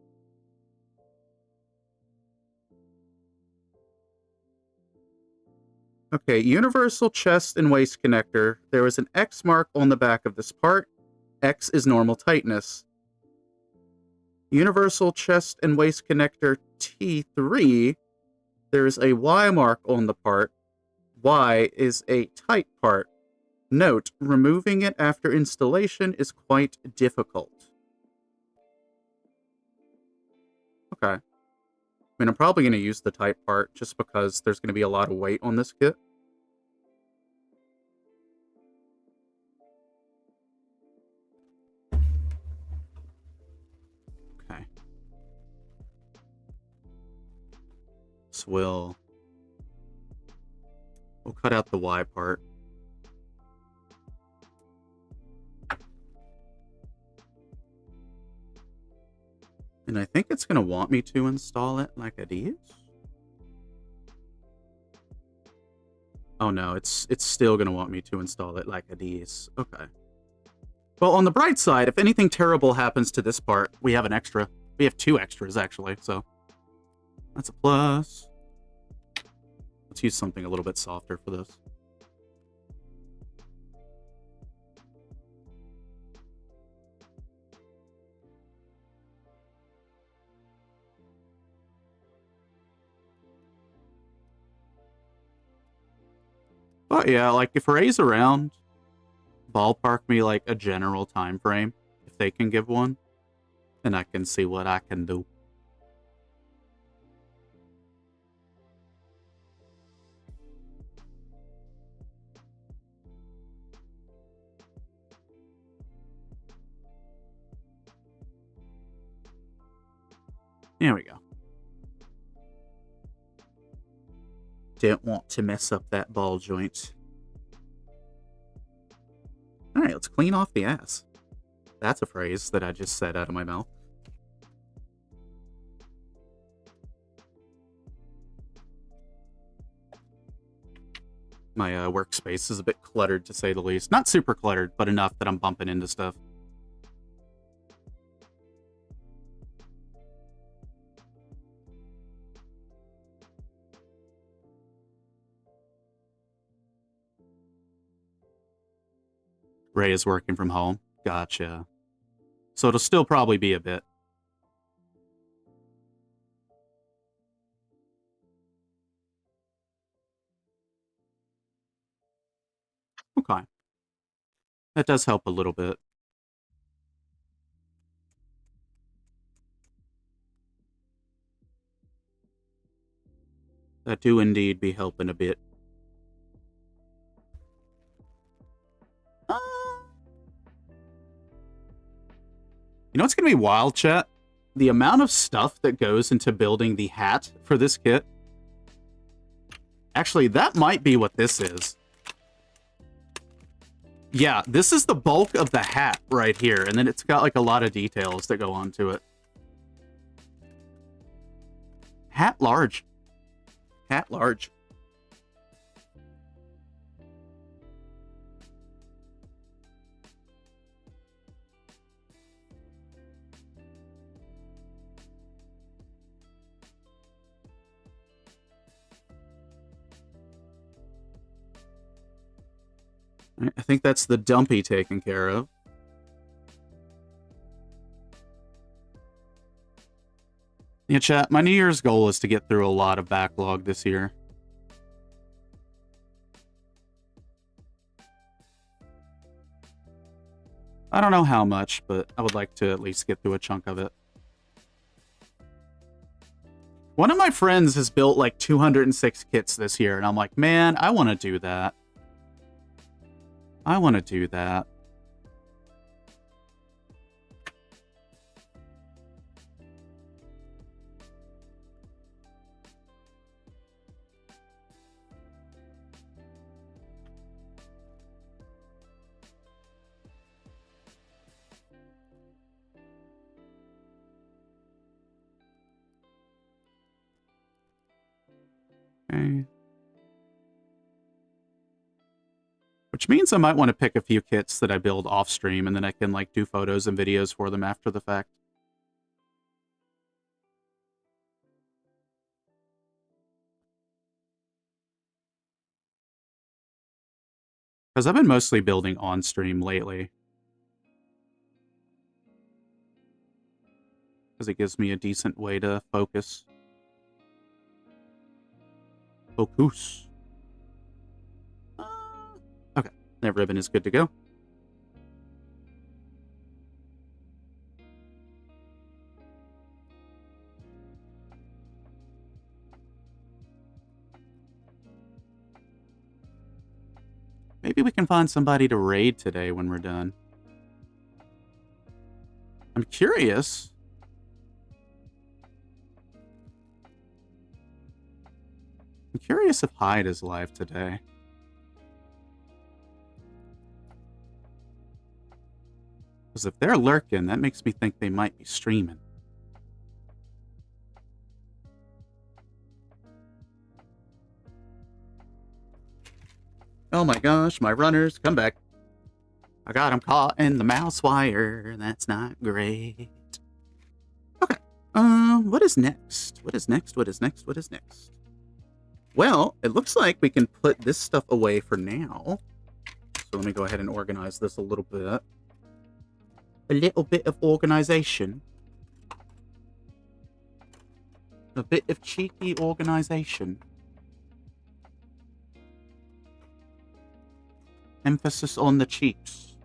Okay, universal chest and waist connector. There is an X mark on the back of this part. X is normal tightness. Universal chest and waist connector T3, there is a Y mark on the part. Y is a tight part. Note, removing it after installation is quite difficult. Okay. I mean, I'm probably going to use the tight part just because there's going to be a lot of weight on this kit. We'll cut out the Y part. And I think it's going to want me to install it like it is. Oh no, it's still gonna want me to install it like this. Okay. Well, on the bright side, if anything terrible happens to this part, we have an extra. We have 2 extras, actually, so that's a plus. Let's use something a little bit softer for this. But yeah, like, if Ray's around, ballpark me, like, a general time frame, if they can give one, and I can see what I can do. There we go. Don't want to mess up that ball joint. Alright, let's clean off the ass. That's a phrase that I just said out of my mouth. My workspace is a bit cluttered, to say the least. Not super cluttered, but enough that I'm bumping into stuff. Ray is working from home. Gotcha. So it'll still probably be a bit. Okay. That does help a little bit. That do indeed be helping a bit. You know what's going to be wild, chat? The amount of stuff that goes into building the hat for this kit. Actually, that might be what this is. Yeah, this is the bulk of the hat right here, and then it's got like a lot of details that go onto it. Hat large. Hat large. I think that's the dumpy taken care of. Yeah, chat, my New Year's goal is to get through a lot of backlog this year. I don't know how much, but I would like to at least get through a chunk of it. One of my friends has built like 206 kits this year, and I'm like, man, I want to do that. I want to do that. Okay. Which means I might want to pick a few kits that I build off stream, and then I can like do photos and videos for them after the fact. Because I've been mostly building on stream lately. Because it gives me a decent way to focus. Focus. Okay, that ribbon is good to go. Maybe we can find somebody to raid today when we're done. I'm curious. I'm curious if Hyde is live today. Because if they're lurking, that makes me think they might be streaming. Oh my gosh, my runners, come back. I got him caught in the mouse wire. That's not great. Okay. What is next? What is next? What is next? What is next? Well, it looks like we can put this stuff away for now. So let me go ahead and organize this a little bit. A little bit of organization. A bit of cheeky organization. Emphasis on the cheeks.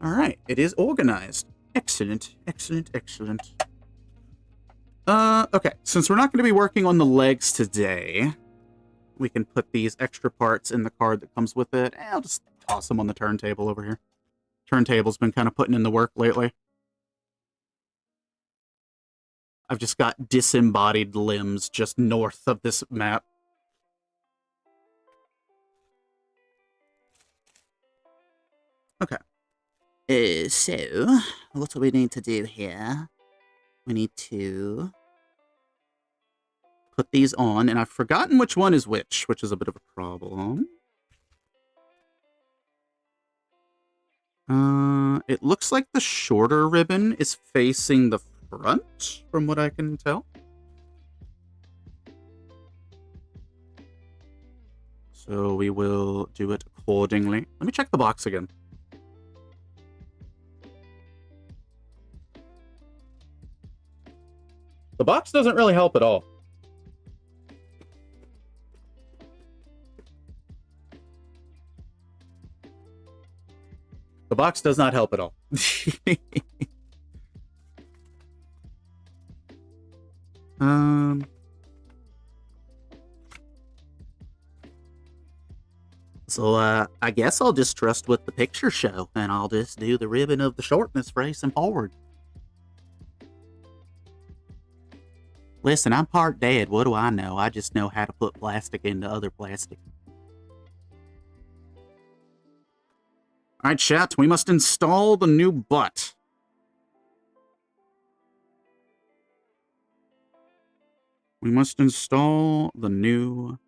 All right, it is organized. Excellent, excellent, excellent. Okay, since we're not going to be working on the legs today, we can put these extra parts in the card that comes with it. I'll just toss them on the turntable over here. Turntable's been kind of putting in the work lately. I've just got disembodied limbs just north of this map. Okay. So, what do we need to do here? We need to put these on, and I've forgotten which one is which is a bit of a problem. It looks like the shorter ribbon is facing the front, from what I can tell. So we will do it accordingly. Let me check the box again. The box doesn't really help at all. The box does not help at all. So, I guess I'll just trust what the pictures show, and I'll just do the ribbon of the shortness facing forward. Listen, I'm part dead. What do I know? I just know how to put plastic into other plastic. Alright, chat, we must install the new butt. We must install the new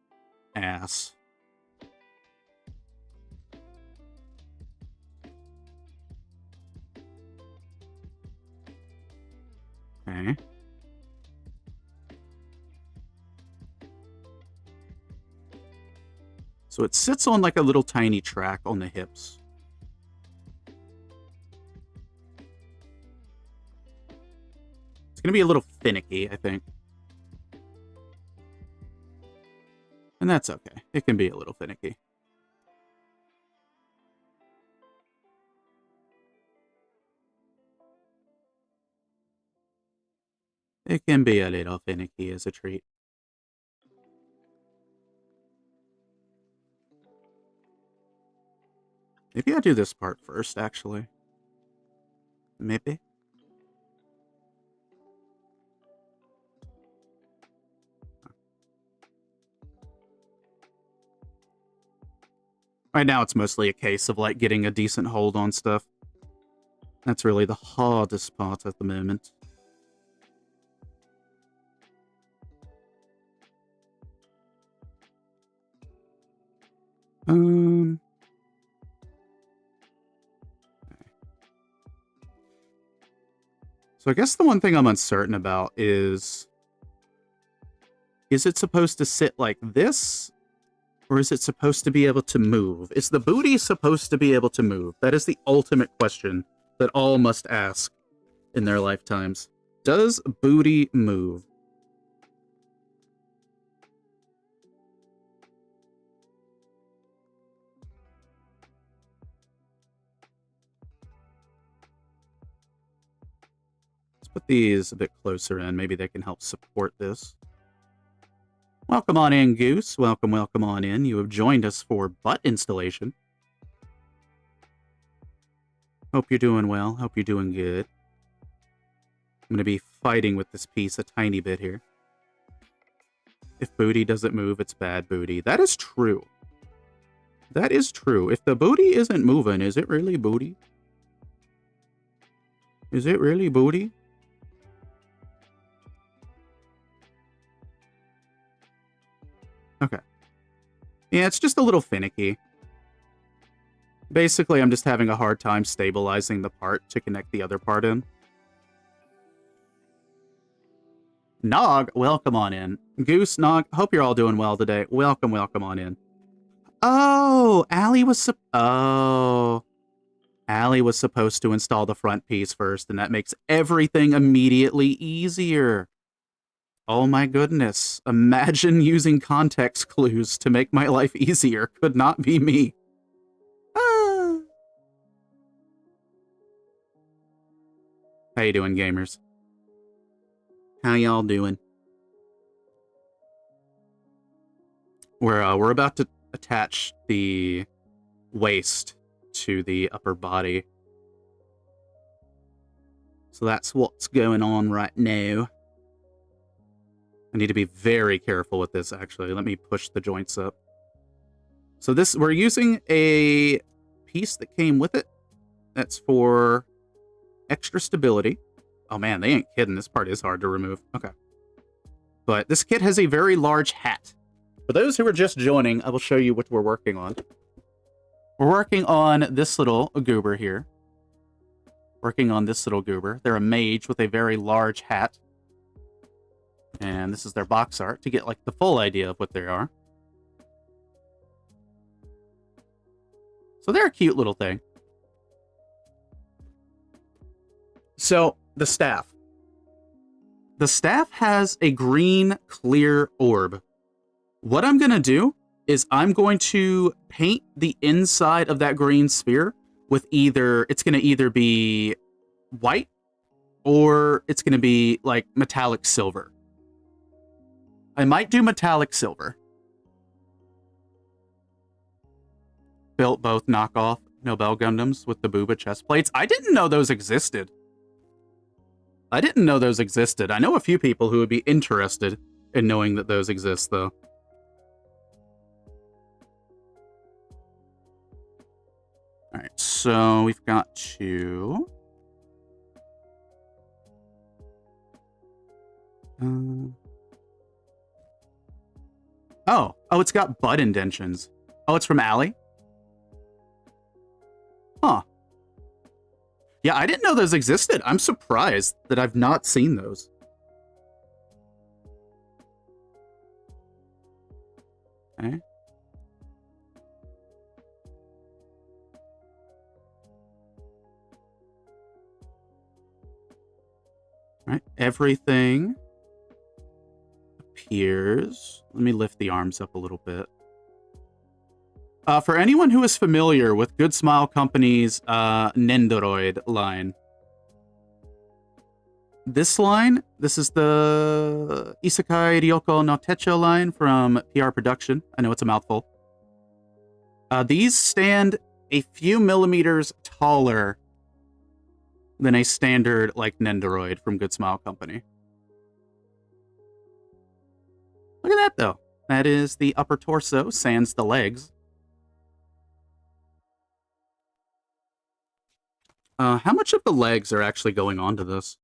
ass. Okay. So it sits on like a little tiny track on the hips. It's going to be a little finicky, I think. And that's okay. It can be a little finicky. It can be a little finicky as a treat. Maybe I'll do this part first, actually. Maybe. Right now, it's mostly a case of, like, getting a decent hold on stuff. That's really the hardest part at the moment. So I guess the one thing I'm uncertain about is it supposed to sit like this? Or is it supposed to be able to move? Is the booty supposed to be able to move? That is the ultimate question that all must ask in their lifetimes. Does booty move? Let's put these a bit closer in. Maybe they can help support this. Welcome on in, Goose. Welcome, welcome on in. You have joined us for butt installation. Hope you're doing well. Hope you're doing good. I'm going to be fighting with this piece a tiny bit here. If booty doesn't move, it's bad booty. That is true. That is true. If the booty isn't moving, is it really booty? Is it really booty? Okay. Yeah, it's just a little finicky. Basically, I'm just having a hard time stabilizing the part to connect the other part in. Nog, welcome on in. Goose, Nog, hope you're all doing well today. Welcome, welcome on in. Oh, Allie was Allie was supposed to install the front piece first, and that makes everything immediately easier. Oh my goodness. Imagine using context clues to make my life easier. Could not be me. Ah. How you doing, gamers? How y'all doing? We're about to attach the waist to the upper body. So that's what's going on right now. I need to be very careful with this, actually. Let me push the joints up. So this, we're using a piece that came with it. That's for extra stability. Oh man, they ain't kidding. This part is hard to remove. Okay. But this kit has a very large hat. For those who are just joining, I will show you what we're working on. We're working on this little goober here. Working on this little goober. They're a mage with a very large hat. And this is their box art to get like the full idea of what they are. So they're a cute little thing. So the staff. The staff has a green clear orb. What I'm going to do is I'm going to paint the inside of that green sphere with it's going to either be white or it's going to be like metallic silver. I might do metallic silver. Built both knockoff Nobel Gundams with the booba chest plates. I didn't know those existed. I didn't know those existed. I know a few people who would be interested in knowing that those exist, though. Alright, so we've got to... Oh, it's got butt indentions. Oh, it's from Allie? Huh. Yeah, I didn't know those existed. I'm surprised that I've not seen those. Okay. All right, everything appears. Let me lift the arms up a little bit. For anyone who is familiar with Good Smile Company's Nendoroid line, this is the Isekai Ryoko No Techo line from PR Production. I know it's a mouthful. These stand a few millimeters taller than a standard, like, Nendoroid from Good Smile Company. Look at that, though. That is the upper torso, sans the legs. How much of the legs are actually going onto this?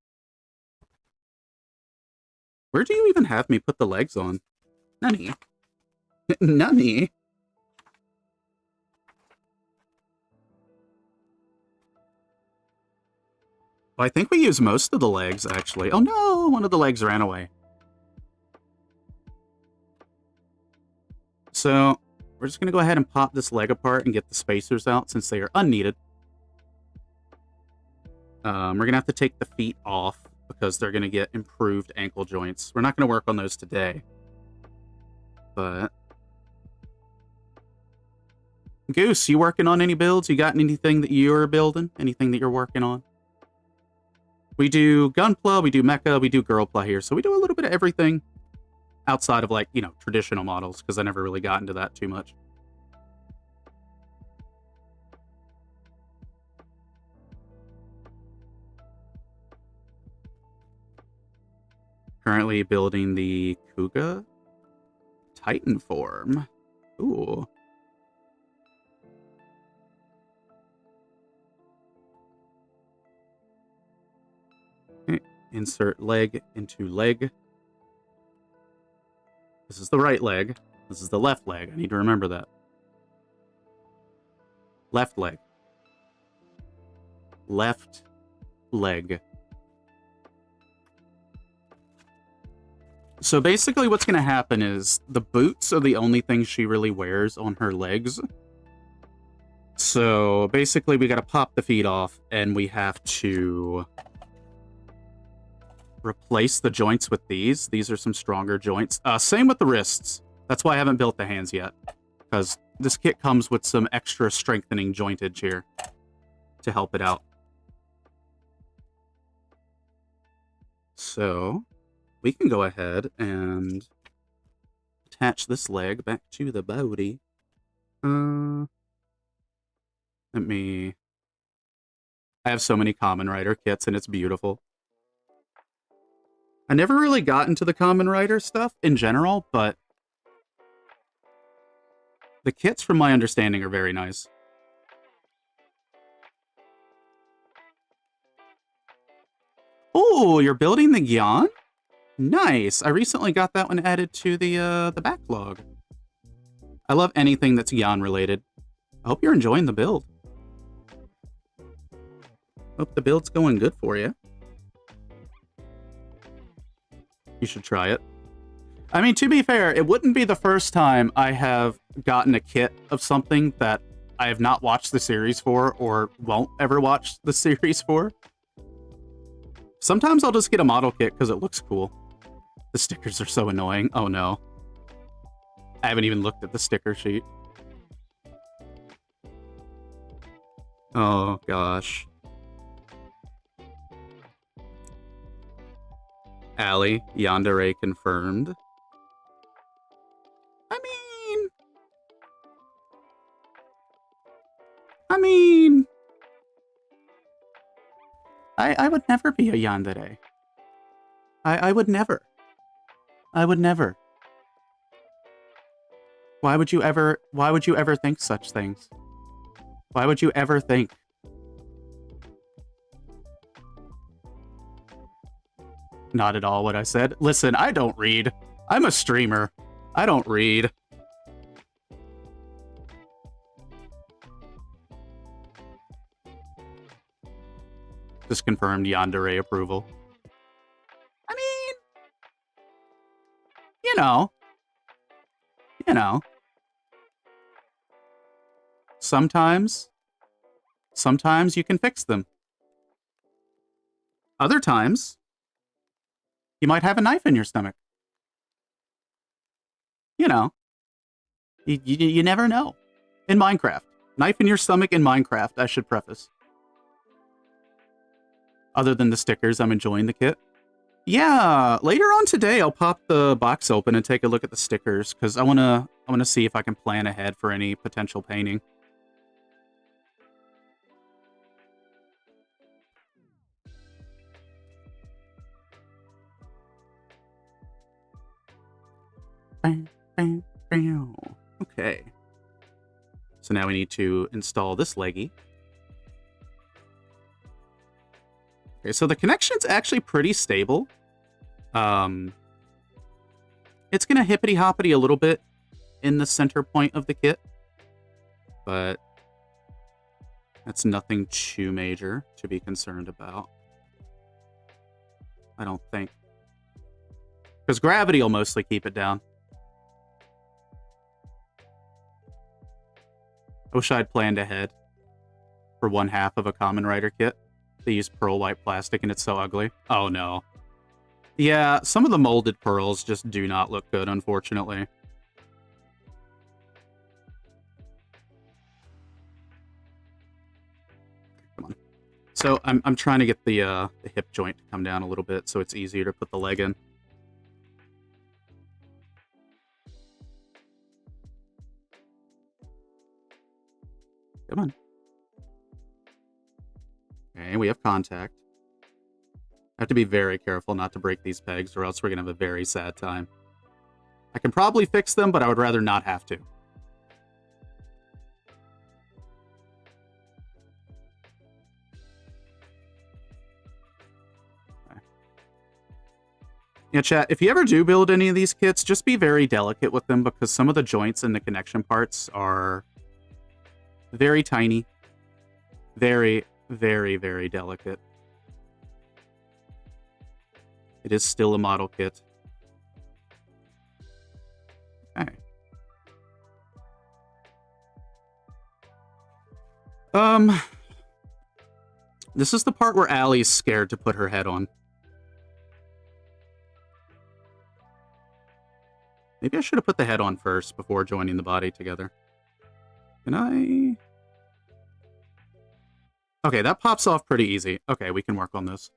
Where do you even have me put the legs on? Nani? Nani? Well, I think we use most of the legs, actually. Oh no, one of the legs ran away. So, we're just going to go ahead and pop this leg apart and get the spacers out since they are unneeded. We're going to have to take the feet off because they're going to get improved ankle joints. We're not going to work on those today. But... Goose, you working on any builds? You got anything that you're building? Anything that you're working on? We do gunpla, we do mecha, we do girlpla here. So we do a little bit of everything outside of, like, you know, traditional models, because I never really got into that too much. Currently building the Kuga Titan form. Ooh. Insert leg into leg. This is the right leg. This is the left leg. I need to remember that. Left leg. Left leg. So basically what's going to happen is the boots are the only thing she really wears on her legs. So basically we got to pop the feet off and we have to replace the joints with these. These are some stronger joints. Same with the wrists. That's why I haven't built the hands yet, because this kit comes with some extra strengthening jointage here to help it out. So we can go ahead and attach this leg back to the body. I have so many Kamen Rider kits and it's beautiful. I never really got into the Kamen Rider stuff in general, but the kits, from my understanding, are very nice. Oh, you're building the Gyan? Nice. I recently got that one added to the backlog. I love anything that's Gyan related. I hope you're enjoying the build. Hope the build's going good for you. You should try it. I mean, to be fair, it wouldn't be the first time I have gotten a kit of something that I have not watched the series for or won't ever watch the series for. Sometimes I'll just get a model kit because it looks cool. The stickers are so annoying. Oh no. I haven't even looked at the sticker sheet. Oh gosh. Allie, yandere confirmed. I would never be a yandere. I would never. I would never. Why would you ever think such things? Why would you ever think? Not at all what I said. Listen, I don't read. I'm a streamer. I don't read. Just confirmed yandere approval. I mean, you know. Sometimes you can fix them. Other times, you might have a knife in your stomach. You know. You never know. In Minecraft. Knife in your stomach in Minecraft, I should preface. Other than the stickers, I'm enjoying the kit. Yeah, later on today, I'll pop the box open and take a look at the stickers, because I wanna see if I can plan ahead for any potential painting. Okay. So now we need to install this leggy. Okay, so the connection's actually pretty stable. It's gonna hippity-hoppity a little bit in the center point of the kit, but that's nothing too major to be concerned about. I don't think. Because gravity will mostly keep it down. I wish I'd planned ahead for one half of a Kamen Rider kit. They use pearl white plastic and it's so ugly. Oh no. Yeah, some of the molded pearls just do not look good, unfortunately. Come on. So I'm trying to get the hip joint to come down a little bit so it's easier to put the leg in. Come on. Okay, we have contact. I have to be very careful not to break these pegs, or else we're going to have a very sad time. I can probably fix them, but I would rather not have to. Okay. Yeah, chat, if you ever do build any of these kits, just be very delicate with them because some of the joints and the connection parts are very tiny. Very, very, very delicate. It is still a model kit. Okay. This is the part where Allie's scared to put her head on. Maybe I should have put the head on first before joining the body together. Can I? Okay, that pops off pretty easy. Okay, we can work on this.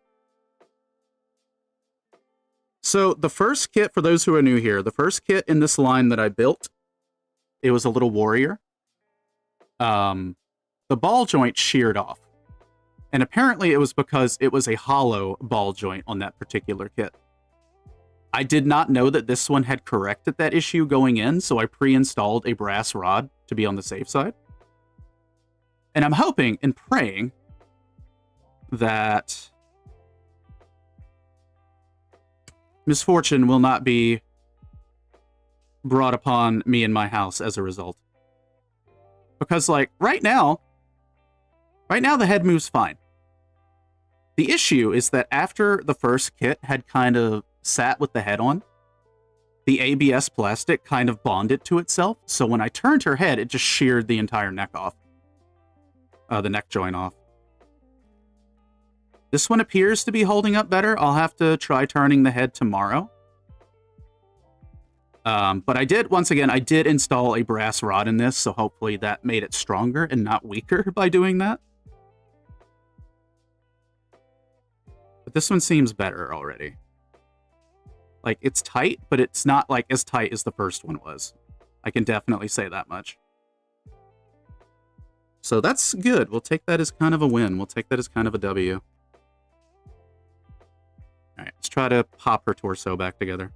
So the first kit, for those who are new here, the first kit in this line that I built, it was a little warrior. The ball joint sheared off. And apparently it was because it was a hollow ball joint on that particular kit. I did not know that this one had corrected that issue going in, so I pre-installed a brass rod to be on the safe side. And I'm hoping and praying that misfortune will not be brought upon me and my house as a result. Because, like, right now the head moves fine. The issue is that after the first kit had kind of sat with the head on, the ABS plastic kind of bonded to itself, so when I turned her head, it just sheared the entire neck off. The neck joint off. This one appears to be holding up better. I'll have to try turning the head tomorrow. But I did install a brass rod in this, so hopefully that made it stronger and not weaker by doing that. But this one seems better already. Like, it's tight, but it's not, like, as tight as the first one was. I can definitely say that much. So that's good. We'll take that as kind of a win. We'll take that as kind of a W. Alright, let's try to pop her torso back together.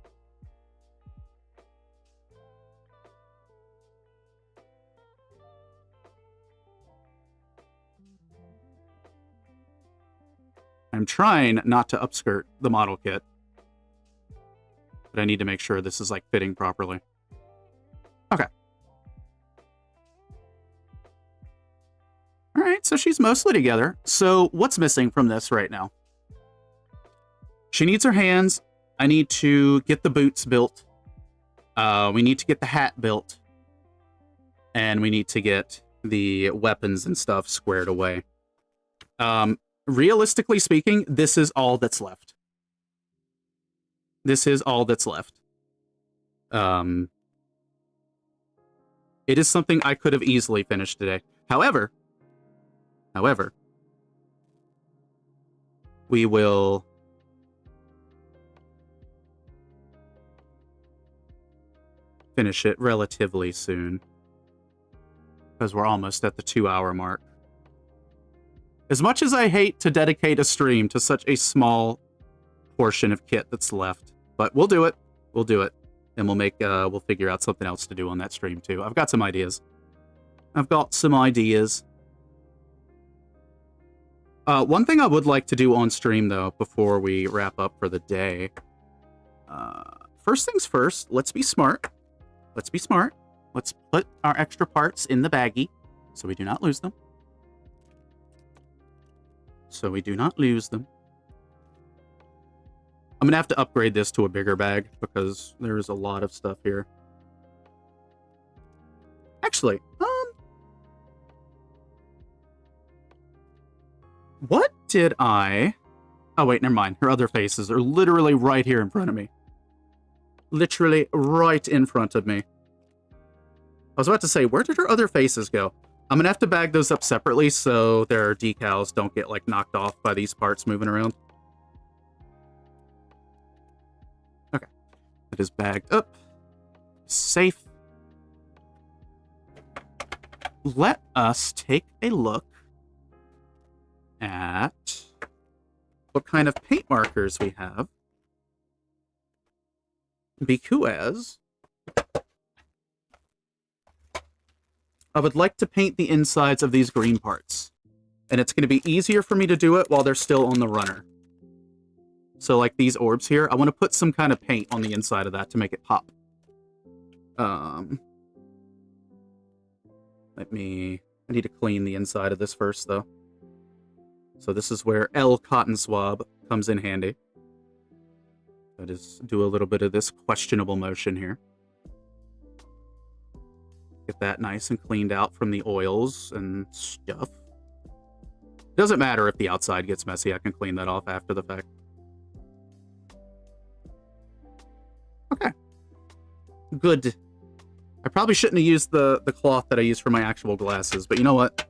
I'm trying not to upskirt the model kit. But I need to make sure this is, like, fitting properly. Okay. Alright, so she's mostly together. So what's missing from this right now? She needs her hands. I need to get the boots built. We need to get the hat built. And we need to get the weapons and stuff squared away. Realistically speaking, this is all that's left. This is all that's left. It is something I could have easily finished today. However, we will finish it relatively soon. Because we're almost at the 2-hour mark. As much as I hate to dedicate a stream to such a small portion of kit that's left, but we'll do it. We'll do it. And we'll figure out something else to do on that stream too. I've got some ideas. One thing I would like to do on stream though, before we wrap up for the day. First things first, let's be smart. Let's be smart. Let's put our extra parts in the baggie so we do not lose them. I'm going to have to upgrade this to a bigger bag because there's a lot of stuff here. Actually, what did I... Oh, wait, never mind. Her other faces are literally right here in front of me. Literally right in front of me. I was about to say, where did her other faces go? I'm going to have to bag those up separately so their decals don't get, like, knocked off by these parts moving around. Okay. It is bagged up. Safe. Let us take a look at what kind of paint markers we have. Because I would like to paint the insides of these green parts. And it's going to be easier for me to do it while they're still on the runner. So like these orbs here, I want to put some kind of paint on the inside of that to make it pop. I need to clean the inside of this first, though. So this is where L cotton swab comes in handy. I just do a little bit of this questionable motion here. Get that nice and cleaned out from the oils and stuff. Doesn't matter if the outside gets messy, I can clean that off after the fact. Okay. Good. I probably shouldn't have used the cloth that I use for my actual glasses, but you know what?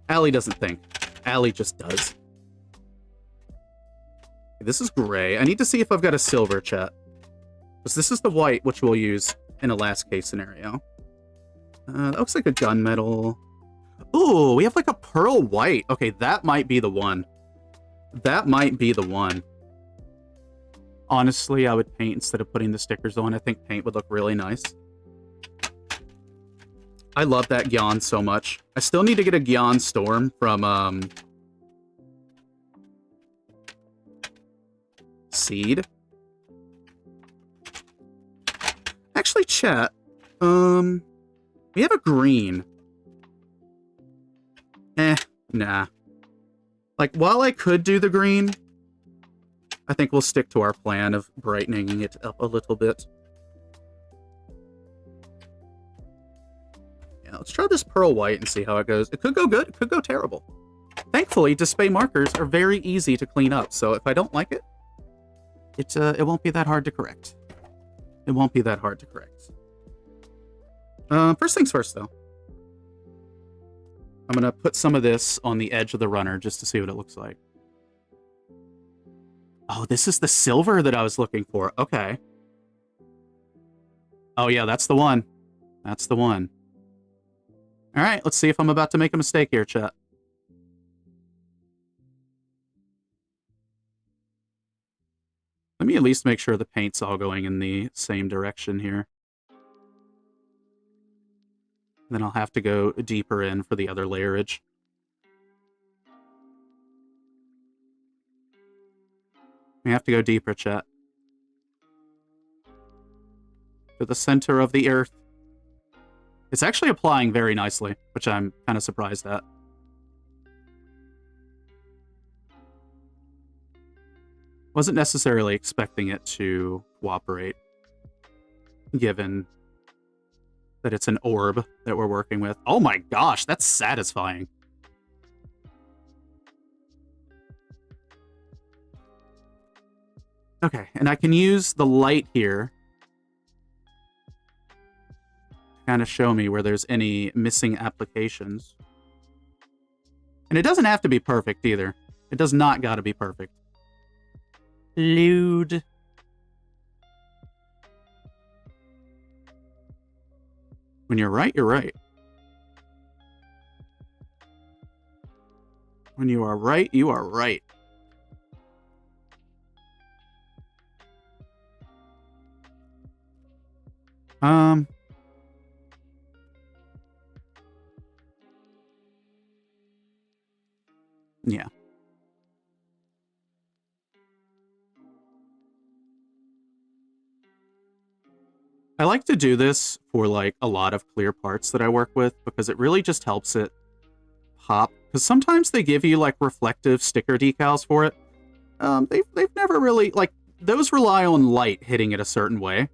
Allie doesn't think. Allie just does. This is gray. I need to see if I've got a silver, chat. Because this is the white, which we'll use in a last case scenario. That looks like a gunmetal. Ooh, we have like a pearl white. Okay, that might be the one. That might be the one. Honestly, I would paint instead of putting the stickers on. I think paint would look really nice. I love that Gyan so much. I still need to get a Gyan Storm from, Seed. Actually, chat, we have a green. Nah. Like, while I could do the green, I think we'll stick to our plan of brightening it up a little bit. Yeah, let's try this pearl white and see how it goes. It could go good, it could go terrible. Thankfully, display markers are very easy to clean up, so if I don't like it, it won't be that hard to correct. It won't be that hard to correct. First things first, though. I'm going to put some of this on the edge of the runner just to see what it looks like. Oh, this is the silver that I was looking for. Okay. Oh, yeah, that's the one. That's the one. All right, let's see if I'm about to make a mistake here, chat. Let me at least make sure the paint's all going in the same direction here. Then I'll have to go deeper in for the other layerage. We have to go deeper, chat. To the center of the earth. It's actually applying very nicely, which I'm kind of surprised at. Wasn't necessarily expecting it to cooperate, given that it's an orb that we're working with. Oh my gosh, that's satisfying. Okay, and I can use the light here to kind of show me where there's any missing applications. And it doesn't have to be perfect either. It does not gotta be perfect. Lewd. When you're right, you're right. When you are right, you are right. Yeah. I like to do this for like a lot of clear parts that I work with because it really just helps it pop. Because sometimes they give you like reflective sticker decals for it. They've never really, like, those rely on light hitting it a certain way.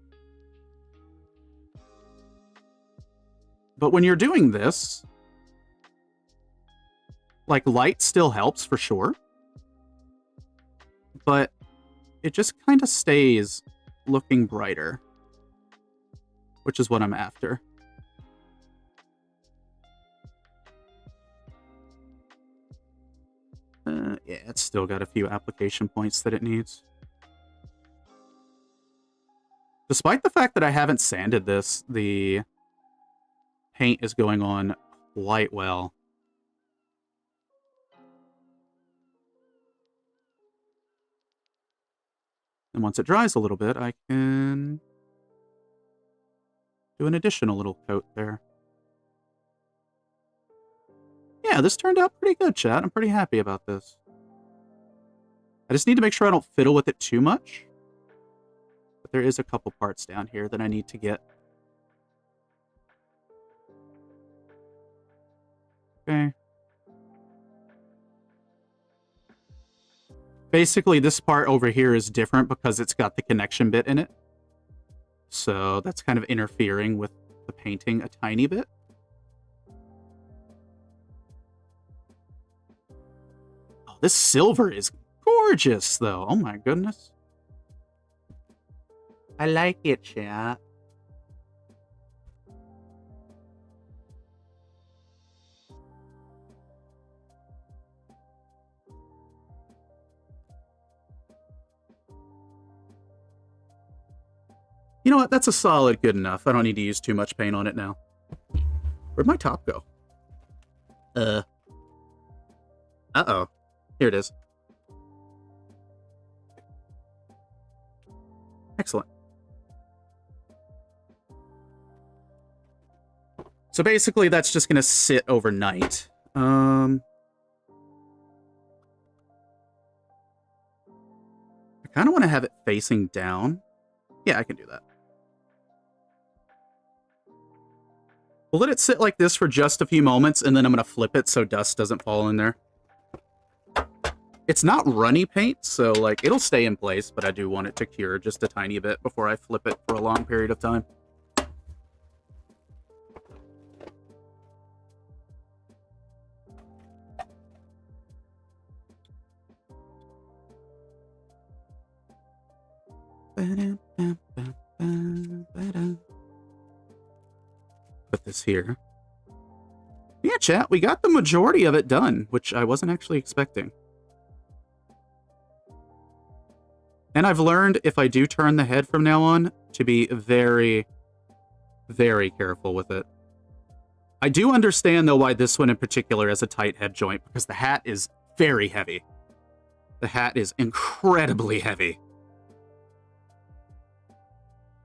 But when you're doing this, like, light still helps for sure. But it just kind of stays looking brighter, which is what I'm after. Yeah, it's still got a few application points that it needs. Despite the fact that I haven't sanded this, the paint is going on quite well. And once it dries a little bit, I can do an additional little coat there. Yeah, this turned out pretty good, chat. I'm pretty happy about this. I just need to make sure I don't fiddle with it too much. But there is a couple parts down here that I need to get. Okay. Basically, this part over here is different because it's got the connection bit in it. So that's kind of interfering with the painting a tiny bit. Oh, this silver is gorgeous, though. Oh my goodness. I like it, chat. You know what? That's a solid good enough. I don't need to use too much paint on it now. Where'd my top go? Uh-oh. Here it is. Excellent. So basically, that's just going to sit overnight. I kind of want to have it facing down. Yeah, I can do that. We'll let it sit like this for just a few moments, and then I'm going to flip it so dust doesn't fall in there. It's not runny paint, so like it'll stay in place, but I do want it to cure just a tiny bit before I flip it for a long period of time. Put this here. Yeah, chat, we got the majority of it done, which I wasn't actually expecting. And I've learned if I do turn the head from now on to be very, very careful with it. I do understand, though, why this one in particular has a tight head joint, because the hat is very heavy. The hat is incredibly heavy.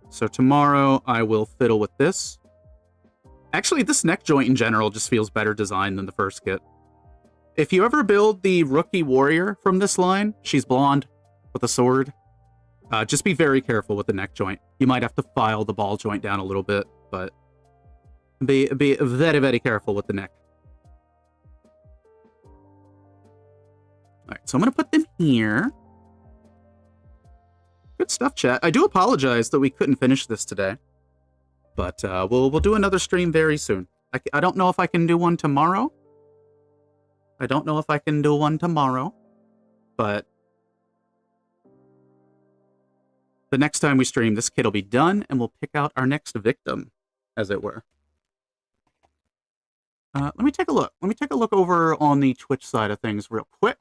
So tomorrow I will fiddle with this. Actually, this neck joint in general just feels better designed than the first kit. If you ever build the rookie warrior from this line, she's blonde with a sword. Just be very careful with the neck joint. You might have to file the ball joint down a little bit, but be very, very careful with the neck. All right, so I'm going to put them here. Good stuff, chat. I do apologize that we couldn't finish this today, but we'll do another stream very soon. I don't know if I can do one tomorrow. But the next time we stream, this kit will be done, and we'll pick out our next victim, as it were. Let me take a look. Let me take a look over on the Twitch side of things real quick.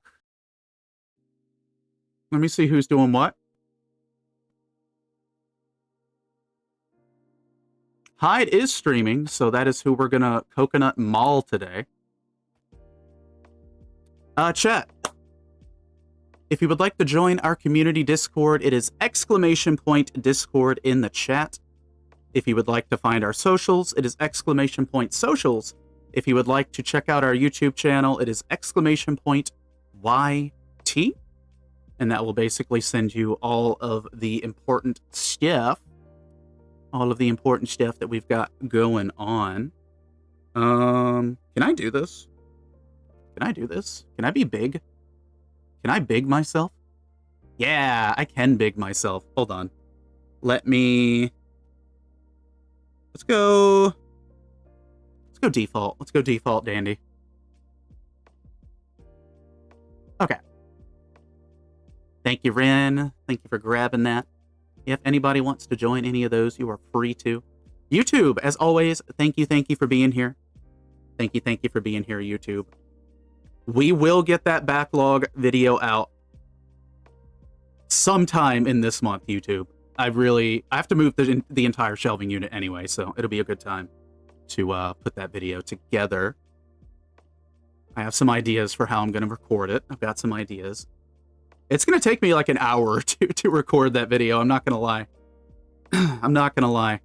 Let me see who's doing what. Hyde is streaming, so that is who we're gonna coconut maul today. Chat. If you would like to join our community Discord, it is !Discord in the chat. If you would like to find our socials, it is !Socials. If you would like to check out our YouTube channel, it is !YT. And that will basically send you all of the important stuff. All of the important stuff that we've got going on. Can I do this? Can I do this? Can I be big? Can I big myself? Yeah, I can big myself. Hold on. Let's go default. Let's go default, dandy. Okay. Thank you, Ren. Thank you for grabbing that. If anybody wants to join any of those, you are free to. YouTube, as always, thank you for being here. Thank you for being here, YouTube. We will get that backlog video out sometime in this month, YouTube. I have to move the entire shelving unit anyway, so it'll be a good time to put that video together. I have some ideas for how I'm going to record it. I've got some ideas. It's going to take me like an hour or two to record that video. I'm not going to lie. I'm not going to lie.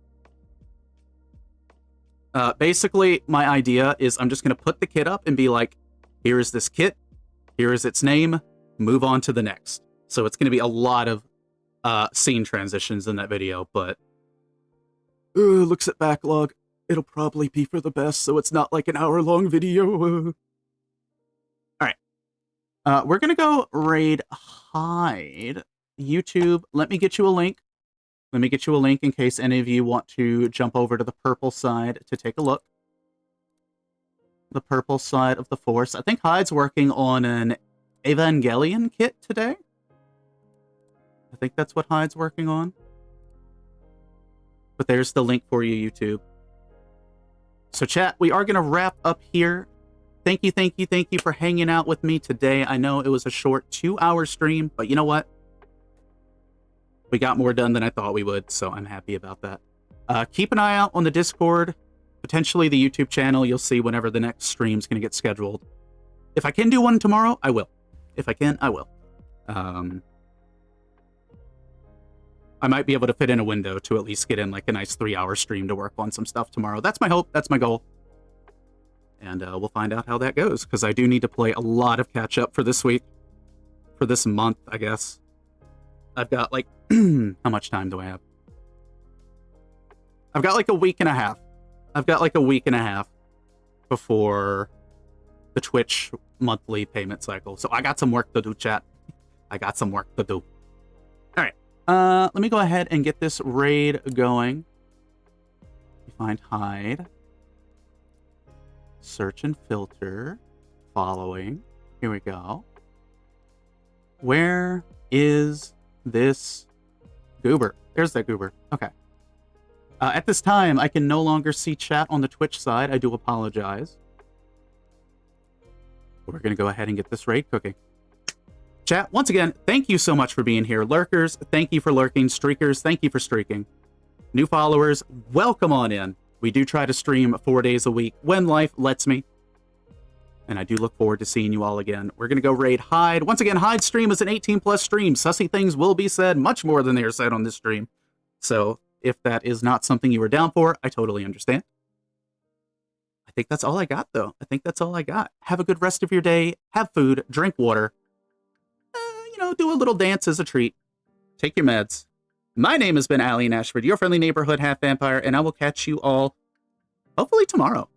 Basically, my idea is I'm just going to put the kit up and be like, here is this kit. Here is its name. move on to the next. So it's going to be a lot of scene transitions in that video, but looks at backlog. It'll probably be for the best, so it's not like an hour-long video. Alright. We're going to go raid Hide. YouTube, let me get you a link. Let me get you a link in case any of you want to jump over to the purple side to take a look. The purple side of the Force. I think Hyde's working on an Evangelion kit today. I think that's what Hyde's working on. But there's the link for you, YouTube. So chat, we are going to wrap up here. Thank you for hanging out with me today. I know it was a short 2-hour stream, but you know what? We got more done than I thought we would, so I'm happy about that. Keep an eye out on the Discord, potentially the YouTube channel. You'll see whenever the next stream's going to get scheduled. If I can do one tomorrow, I will. If I can, I will. I might be able to fit in a window to at least get in like a nice 3-hour stream to work on some stuff tomorrow. That's my hope. That's my goal. And we'll find out how that goes, because I do need to play a lot of catch-up for this week. For this month, I guess. I've got like... how much time do I have? I've got like a week and a half. I've got like a week and a half before the Twitch monthly payment cycle. So I got some work to do, chat. I got some work to do. Alright. Let me go ahead and get this raid going. Find Hide. Search and filter. Following. Here we go. Where is this goober? There's that goober. Okay. At this time, I can no longer see chat on the Twitch side. I do apologize. We're going to go ahead and get this raid cooking. Chat, once again, thank you so much for being here. Lurkers, thank you for lurking. Streakers, thank you for streaking. New followers, welcome on in. We do try to stream 4 days a week when life lets me. And I do look forward to seeing you all again. We're going to go raid Hide. Once again, Hide's stream is an 18+ stream. Sussy things will be said, much more than they are said on this stream. So if that is not something you were down for, I totally understand. I think that's all I got, though. I think that's all I got. Have a good rest of your day. Have food. Drink water. You know, do a little dance as a treat. Take your meds. My name has been Allie Ashford, your friendly neighborhood half vampire, and I will catch you all hopefully tomorrow.